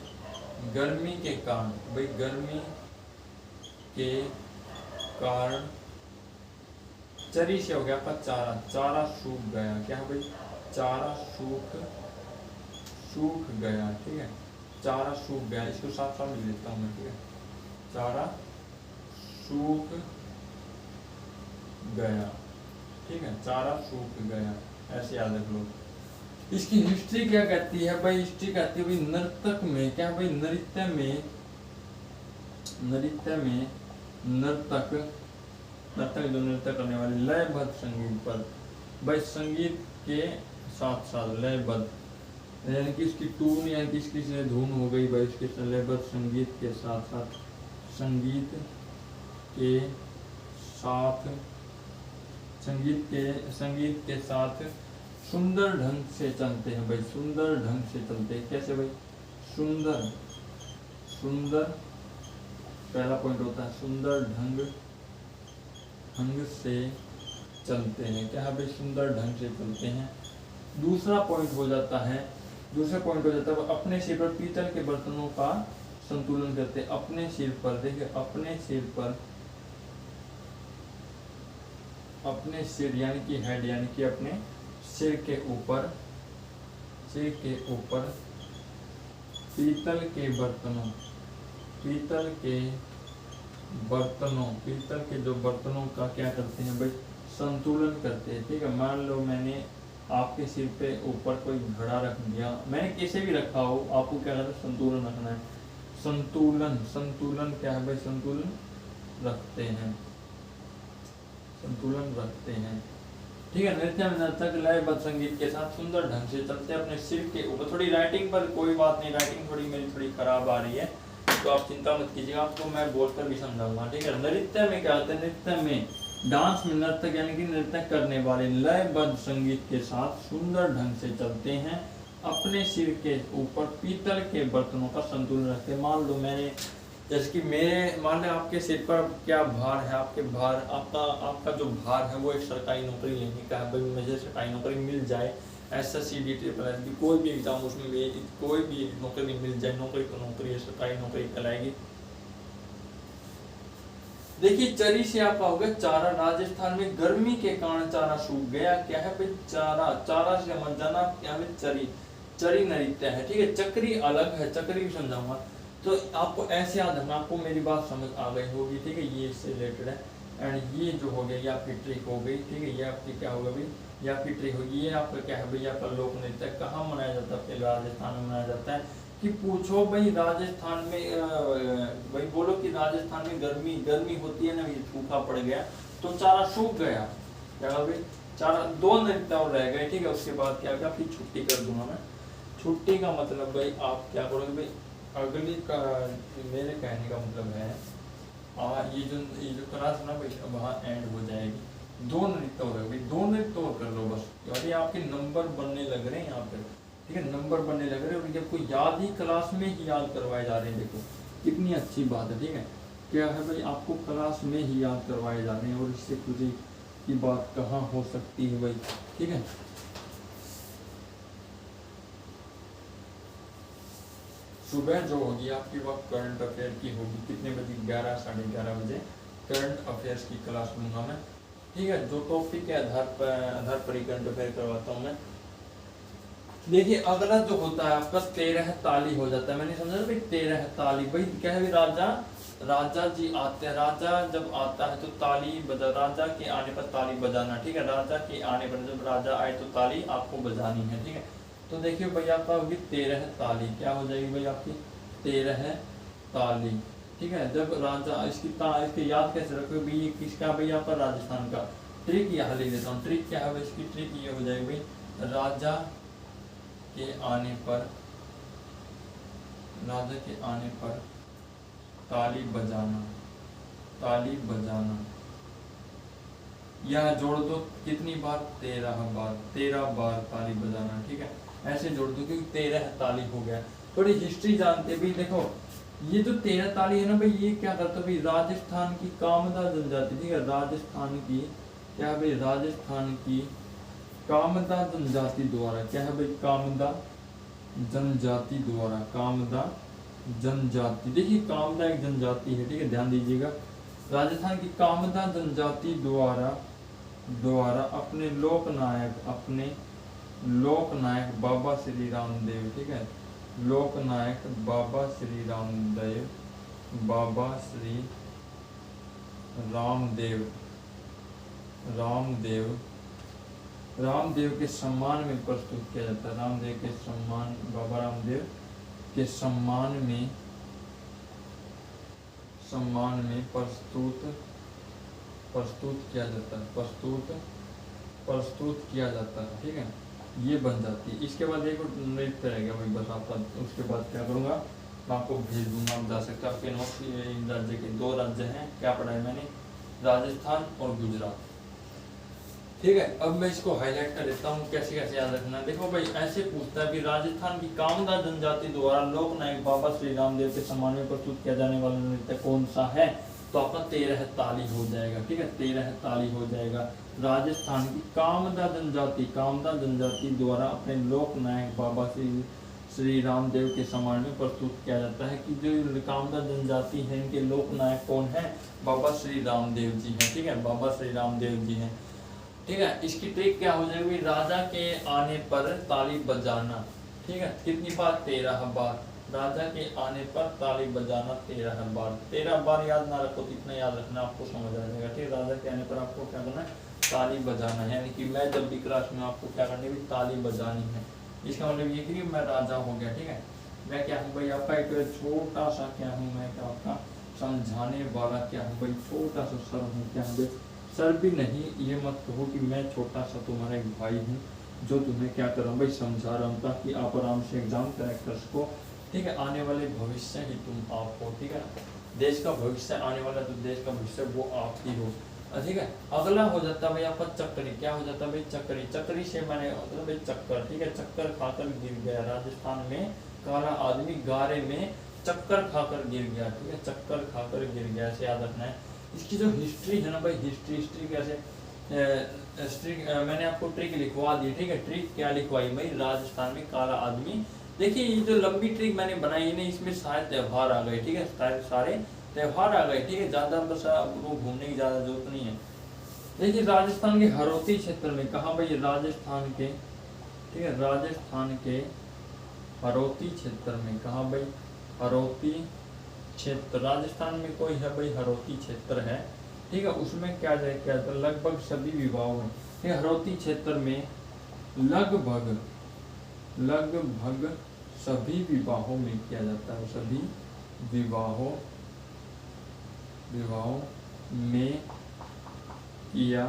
गर्मी के कारण, भाई गर्मी के कारण चरी से हो गया आपका चारा, चारा सूख गया। क्या है भाई, चारा सूख गया, ठीक है, चारा सूख गया। इसको साफ साफ लिख देता हूँ मैं, ठीक है, चारा सूख गया, ठीक है, चारा सूख गया, ऐसे याद रख लो। इसकी हिस्ट्री क्या कहती है भाई, हिस्ट्री कहती है भाई नर्तक में, क्या भाई, नृत्य में नर्तक जो नृत्य करने वाले लयबद्ध संगीत पर, भाई संगीत के साथ साथ लयबद्ध, यानी कि इसकी टून या किसकी से धुन हो गई भाई, इसके लयबद्ध संगीत के साथ साथ, संगीत के साथ सुंदर ढंग से चलते हैं भाई, सुंदर ढंग से चलते हैं। कैसे भाई, सुंदर पहला पॉइंट होता है, सुंदर ढंग से चलते हैं। क्या है भाई, सुंदर ढंग से चलते हैं। दूसरा पॉइंट हो जाता है अपने सिर पर पीतल के बर्तनों का संतुलन करते हैं। अपने सिर पर, देखिए अपने सिर यानी कि हेड, यानी कि अपने सिर के ऊपर पीतल के जो बर्तनों का क्या करते हैं भाई, संतुलन करते हैं, ठीक है। मान लो मैंने आपके सिर पे ऊपर कोई घड़ा रख दिया, मैंने कैसे भी रखा हो, आपको क्या करना है, संतुलन रखना है। संतुलन क्या है भाई, संतुलन रखते हैं, ठीक है। नृत्य में नर्तक लयबद्ध संगीत के साथ सुंदर ढंग से चलते हैं अपने सिर के ऊपर। थोड़ी राइटिंग पर कोई बात नहीं, राइटिंग थोड़ी मेरी थोड़ी खराब आ रही है, तो आप चिंता मत कीजिएगा, आपको मैं बोलकर भी समझाऊंगा, ठीक है। नृत्य में क्या होता है, नृत्य में डांस में नर्तक यानी कि नृत्य करने वाले लयबद्ध संगीत के साथ सुंदर ढंग से चलते हैं अपने सिर के ऊपर पीतल के बर्तनों का संतुलन रखते। मान लो मैंने, जैसे कि मेरे, मान लें आपके सिर पर क्या भार है, आपका जो भार है वो एक सरकारी नौकरी लेने का है। भाई मुझे सरकारी नौकरी मिल जाए, SSC DTL कोई भी एग्जाम उसमें कोई भी नौकरी मिल जाए, नौकरी तो नौकरी है, सरकारी नौकरी कहलाएगी। देखिए चरी से आपका होगा चारा। राजस्थान में गर्मी के कारण चारा सूख गया। क्या है भाई? चारा से मत जाना, क्या है? चरी नृत्य है, ठीक है। चक्री अलग है, चक्री भी समझाऊंगा। तो आपको ऐसे याद है, आपको मेरी बात समझ आ गई होगी, ठीक है। ये इससे रिलेटेड है। एंड ये जो हो गया ये आपकी ट्रिक हो गई, ठीक है। ये आपकी क्या होगा भाई? ये आपकी ट्रिक होगी। ये आपका क्या है भाई? आपका लोक नृत्य कहाँ मनाया जाता है? राजस्थान में मनाया जाता है। कि पूछो भाई राजस्थान में, भाई बोलो कि राजस्थान में गर्मी होती है ना, सूखा पड़ गया तो चारा सूख गया। क्या भाई? चारा, 2 नृत्य और रह गए, ठीक है। उसके बाद क्या क्या, फिर छुट्टी कर दूंगा मैं। छुट्टी का मतलब भाई आप क्या करोगे भाई? अगली का मेरे कहने का मतलब है ये जो क्लास ना भाई वहाँ एंड हो जाएगी। 2 नृत्य हो गए भाई, 2 नृत्य और कर लो बस। अरे आपके नंबर बनने लग रहे हैं यहाँ पे, ठीक है। नंबर बनने लग रहे हैं और जब कोई याद ही क्लास में ही याद करवाए जा रहे हैं। देखो कितनी अच्छी बात है, ठीक है। क्या है भाई? आपको क्लास में ही याद करवाए जा रहे हैं, और इससे खुशी की बात कहाँ हो सकती है भाई, ठीक है। सुबह जो होगी आपकी वक्त करंट अफेयर की होगी, कितने बजे? 11 साढ़े 11 बजे करंट अफेयर्स की क्लास लूंगा मैं, ठीक है। जो टॉपिक के आधार पर ही करंट अफेयर करवाता हूँ मैं। देखिए अगला जो होता है आपका 13 ताली हो जाता है। मैंने समझा भाई 13 ताली, भाई क्या है? राजा जी आते हैं। राजा जब आता है तो ताली बजा, राजा के आने पर ताली बजाना, ठीक है। राजा के आने पर, जब राजा आए तो ताली आपको बजानी है, ठीक है। तो देखिए भाई आपका होगी 13 ताली। क्या हो जाएगी भाई आपकी? 13 ताली, ठीक है। जब राजा, इसकी याद कैसे रखोगे भाई? ये किसका भाई? आपका राजस्थान का। ट्रिक यहाँ लिख देता हूँ। ट्रिक क्या है भाई इसकी? ट्रिक ये हो जाएगी भाई, राजा के आने पर ताली बजाना, ताली बजाना। यहाँ जोड़ दो कितनी बार? 13 बार, 13 बार ताली बजाना, ठीक है। ऐसे जोड़ दो क्योंकि 13 ताली हो गया। थोड़ी हिस्ट्री जानते भी, देखो ये जो 13 ताली है ना भाई, ये क्या करता है भाई? राजस्थान की कामदा जनजाति, ठीक है। राजस्थान की क्या है भाई? राजस्थान की कामदा जनजाति द्वारा, क्या है भाई? कामदा जनजाति द्वारा, कामदा जनजाति। देखिए कामदा एक जनजाति है, ठीक है, ध्यान दीजिएगा। राजस्थान की कामदा जनजाति द्वारा अपने लोकनायक बाबा श्री रामदेव, ठीक है। लोकनायक बाबा श्री रामदेव के सम्मान में प्रस्तुत किया जाता है। बाबा रामदेव के सम्मान में प्रस्तुत किया जाता है, ठीक है। ये बन जाती है। इसके बाद एक नृत्य रहेगा भाई, बस आपका। उसके बाद क्या करूँगा, मैं आपको भेज दूंगा, आप जा सकते हैं। आपके नोट्स राज्य के 2 राज्य हैं, क्या पढ़ा है मैंने? राजस्थान और गुजरात, ठीक है। अब मैं इसको हाईलाइट कर देता हूँ, कैसे कैसे याद रखना है। देखो भाई ऐसे पूछता है कि राजस्थान की कामदा जनजाति द्वारा लोकनायक बाबा श्री रामदेव के सम्मान में प्रस्तुत किया जाने वाला नृत्य कौन सा है? तो आपका 13 ताली हो जाएगा, ठीक है। 13 ताली हो जाएगा। राजस्थान की कामदा जनजाति द्वारा अपने लोकनायक बाबा श्री रामदेव के सम्मान में प्रस्तुत किया जाता है। कि जो कामदा जनजाति है इनके लोकनायक कौन है? बाबा श्री रामदेव जी हैं, ठीक है। बाबा श्री रामदेव जी हैं, ठीक है। इसकी ट्रिक क्या हो जाएगी? राजा के आने पर ताली बजाना, ठीक है। कितनी बार? 13 बार। राजा के आने पर ताली बजाना 13 बार। 13 बार याद ना रखो, इतना याद रखना, आपको समझ आ जाएगा, ठीक है। राजा के आने पर आपको क्या करना है? ताली बजाना है। यानी कि मैं जब भी क्लास में आपको क्या करनी है? ताली बजानी है। इसका मतलब ये कि मैं राजा हो गया, ठीक है। मैं क्या हूँ भाई? आपका एक छोटा सा क्या हूँ मैं? क्या आपका समझाने वाला क्या हूँ भाई? छोटा सा सर हूँ, क्या हूँ भाई? सर भी नहीं, ये मत कहो कि मैं छोटा सा तुम्हारा एक भाई हूँ जो तुम्हें क्या कर रहा हूँ भाई? समझा रहा हूँ, ताकि आप आराम से एग्जाम क्रैक कर सको, ठीक है। आने वाले भविष्य ही तुम आप हो, ठीक है। देश का भविष्य आने वाला, जो देश का भविष्य वो आप ही हो। ठीक है। अगला हो जाता है भाई आपका चक्करी। क्या हो जाता है भाई? चक्करी। चक्करी से मैंने मतलब भाई चक्कर, ठीक है, चक्कर खाकर गिर गया। राजस्थान में काला आदमी गारे में चक्कर खाकर गिर गया, ठीक है, चक्कर खाकर गिर गया, ऐसे याद रखना है। इसकी जो हिस्ट्री है ना भाई, हिस्ट्री कैसे मैंने आपको ट्रिक लिखवा दी, ठीक है। ट्रिक क्या लिखवाई भाई? राजस्थान में काला आदमी। देखिए ये जो लंबी ट्रिक मैंने बनाई है ना, इसमें सारे त्यौहार आ गए, ठीक है, सारे त्यौहार आ गए, ठीक है। ज्यादा बस आपको घूमने की ज्यादा जरूरत नहीं है। देखिए राजस्थान के हरोती क्षेत्र में, कहा भाई? राजस्थान के, ठीक है, राजस्थान के हरोती क्षेत्र में। कहा भाई? हरोती क्षेत्र। राजस्थान में कोई है भाई हरोती क्षेत्र है, ठीक है। उसमें क्या जाता है? लगभग सभी विवाहों में, ठीक है, हरोती क्षेत्र में लगभग सभी विवाहों में किया जाता है। सभी विवाहों में किया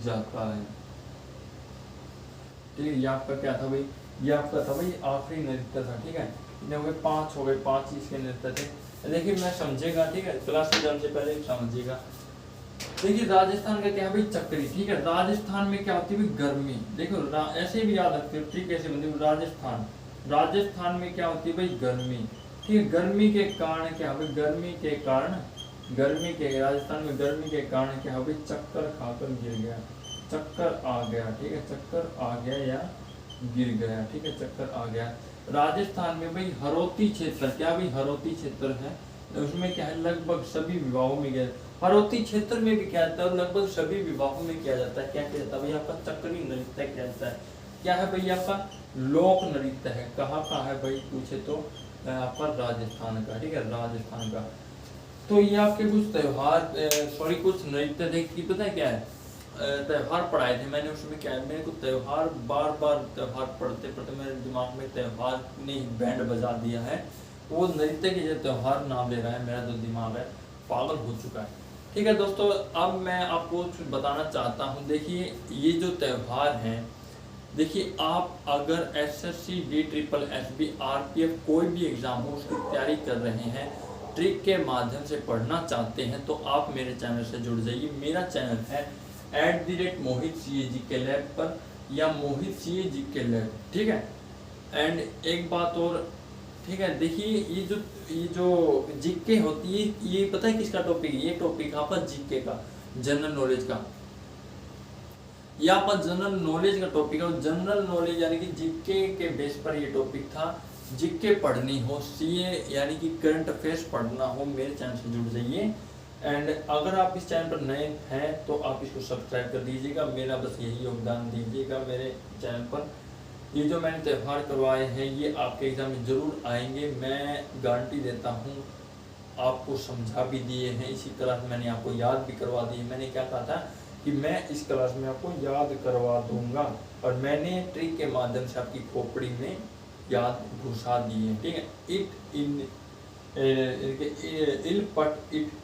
जाता है, ठीक है। ये आपका क्या था भाई? ये आपका था भाई आखिरी नृत्य था, ठीक है। इतने हो गए, 5 हो गए, 5 इसके नृत्य थे। देखिए मैं समझेगा, ठीक है, क्लास में जाने से पहले समझिएगा। देखिए राजस्थान का क्या है भाई? चक्करी, ठीक है। राजस्थान में क्या होती है भाई? गर्मी। देखो ऐसे भी याद रखते हो, ठीक, कैसे बनती है? राजस्थान में क्या होती है भाई? गर्मी, ठीक है। गर्मी के कारण क्या है? गर्मी के राजस्थान में गर्मी के कारण क्या है भाई? चक्कर खाकर गिर गया, चक्कर आ गया, ठीक है, चक्कर आ गया या गिर गया, ठीक है, चक्कर आ गया। राजस्थान में भाई हरोती क्षेत्र, क्या भाई? हरोती क्षेत्र है, उसमें क्या है? लगभग सभी विवाहों में गया। हरोती क्षेत्र में भी क्या जाता है? लगभग सभी विवाहों में किया जाता है। क्या किया जाता है भाई? आपका चक्करी नृत्य किया जाता है। क्या है भाई? आपका लोक नृत्य है। कहाँ का है भाई? पूछे तो आपका राजस्थान का, ठीक है, राजस्थान का। तो ये आपके कुछ त्योहार कुछ नृत्य थे कि पता है क्या है? त्योहार पढ़ाए थे मैंने। उसमें क्या है, मेरे को त्योहार बार त्योहार पढ़ते मेरे दिमाग में त्योहार ने बैंड बजा दिया है। वो नृत्य के जो त्योहार नाम ले रहा है, मेरा जो दिमाग है पागल हो चुका है, ठीक है दोस्तों। अब मैं आपको कुछ बताना चाहता हूँ। देखिए ये जो त्योहार हैं, देखिए आप अगर SSC DSSB RPF कोई भी एग्जाम हो उसकी तैयारी कर रहे हैं, ट्रिक के माध्यम से पढ़ना चाहते हैं, तो आप मेरे चैनल से जुड़ जाइए। मेरा चैनल है @मोहित CAGK लैब पर, या मोहित CAGK लैब, ठीक है। एंड एक बात और, ठीक है, देखिए ये जो जीके होती है, ये पता है किसका टॉपिक है? ये टॉपिक आपका जीके का, जनरल नॉलेज का। ये आपका जनरल नॉलेज का टॉपिक है। जनरल नॉलेज यानी कि जीके के बेस पर ये टॉपिक था। जीके पढ़नी हो, CA यानी कि करंट अफेयर्स पढ़ना हो, मेरे चैनल से जुड़ जाइए। एंड अगर आप इस चैनल पर नए हैं तो आप इसको सब्सक्राइब कर दीजिएगा। मेरा बस यही योगदान दीजिएगा मेरे चैनल पर। ये जो मैंने त्यौहार करवाए हैं ये आपके एग्जाम में जरूर आएंगे, मैं गारंटी देता हूँ। आपको समझा भी दिए हैं, इसी क्लास में मैंने आपको याद भी करवा दी है। मैंने क्या कहा था कि मैं इस क्लास में आपको याद करवा दूंगा, और मैंने ट्रिक के माध्यम से आपकी खोपड़ी में याद घुसा दी है, ठीक है। इट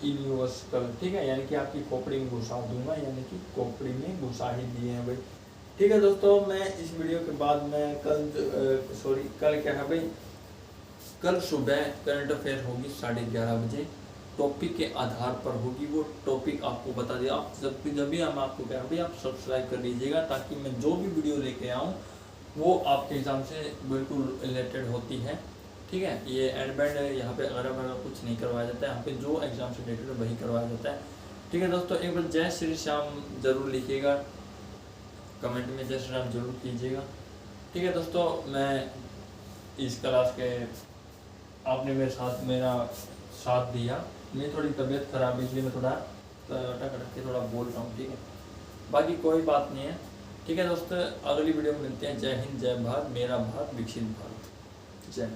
इन योर स्कल, ठीक है, यानी कि आपकी खोपड़ी में घुसा दूंगा, यानी कि खोपड़ी में घुसा ही दिए हैं भाई, ठीक है दोस्तों। मैं इस वीडियो के बाद मैं कल क्या है भाई, कल सुबह करंट अफेयर होगी 11:30 बजे। टॉपिक के आधार पर होगी, वो टॉपिक आपको बता दिया। आप जब भी हम आपको कह भाई आप सब्सक्राइब कर लीजिएगा, ताकि मैं जो भी वीडियो लेके आऊँ वो आपके एग्जाम से बिल्कुल रिलेटेड होती है, ठीक है। ये एंड बैंड यहाँ पे अगर कुछ नहीं करवाया जाता है, यहाँ पे जो एग्जाम से रिलेटेड वही करवाया जाता है, ठीक है दोस्तों। एक बार जय श्री श्याम जरूर लिखिएगा, कमेंट में जय श्री राम जरूर कीजिएगा, ठीक है दोस्तों। मैं इस क्लास के आपने मेरा साथ दिया। मेरी थोड़ी तबीयत खराब है, इसलिए मैं थोड़ा टक के थोड़ा बोल रहा हूँ, ठीक है। बाकी कोई बात नहीं है, ठीक है दोस्तों। अगली वीडियो में मिलते हैं। जय हिंद, जय भारत, मेरा भारत, विकसित भारत, जय।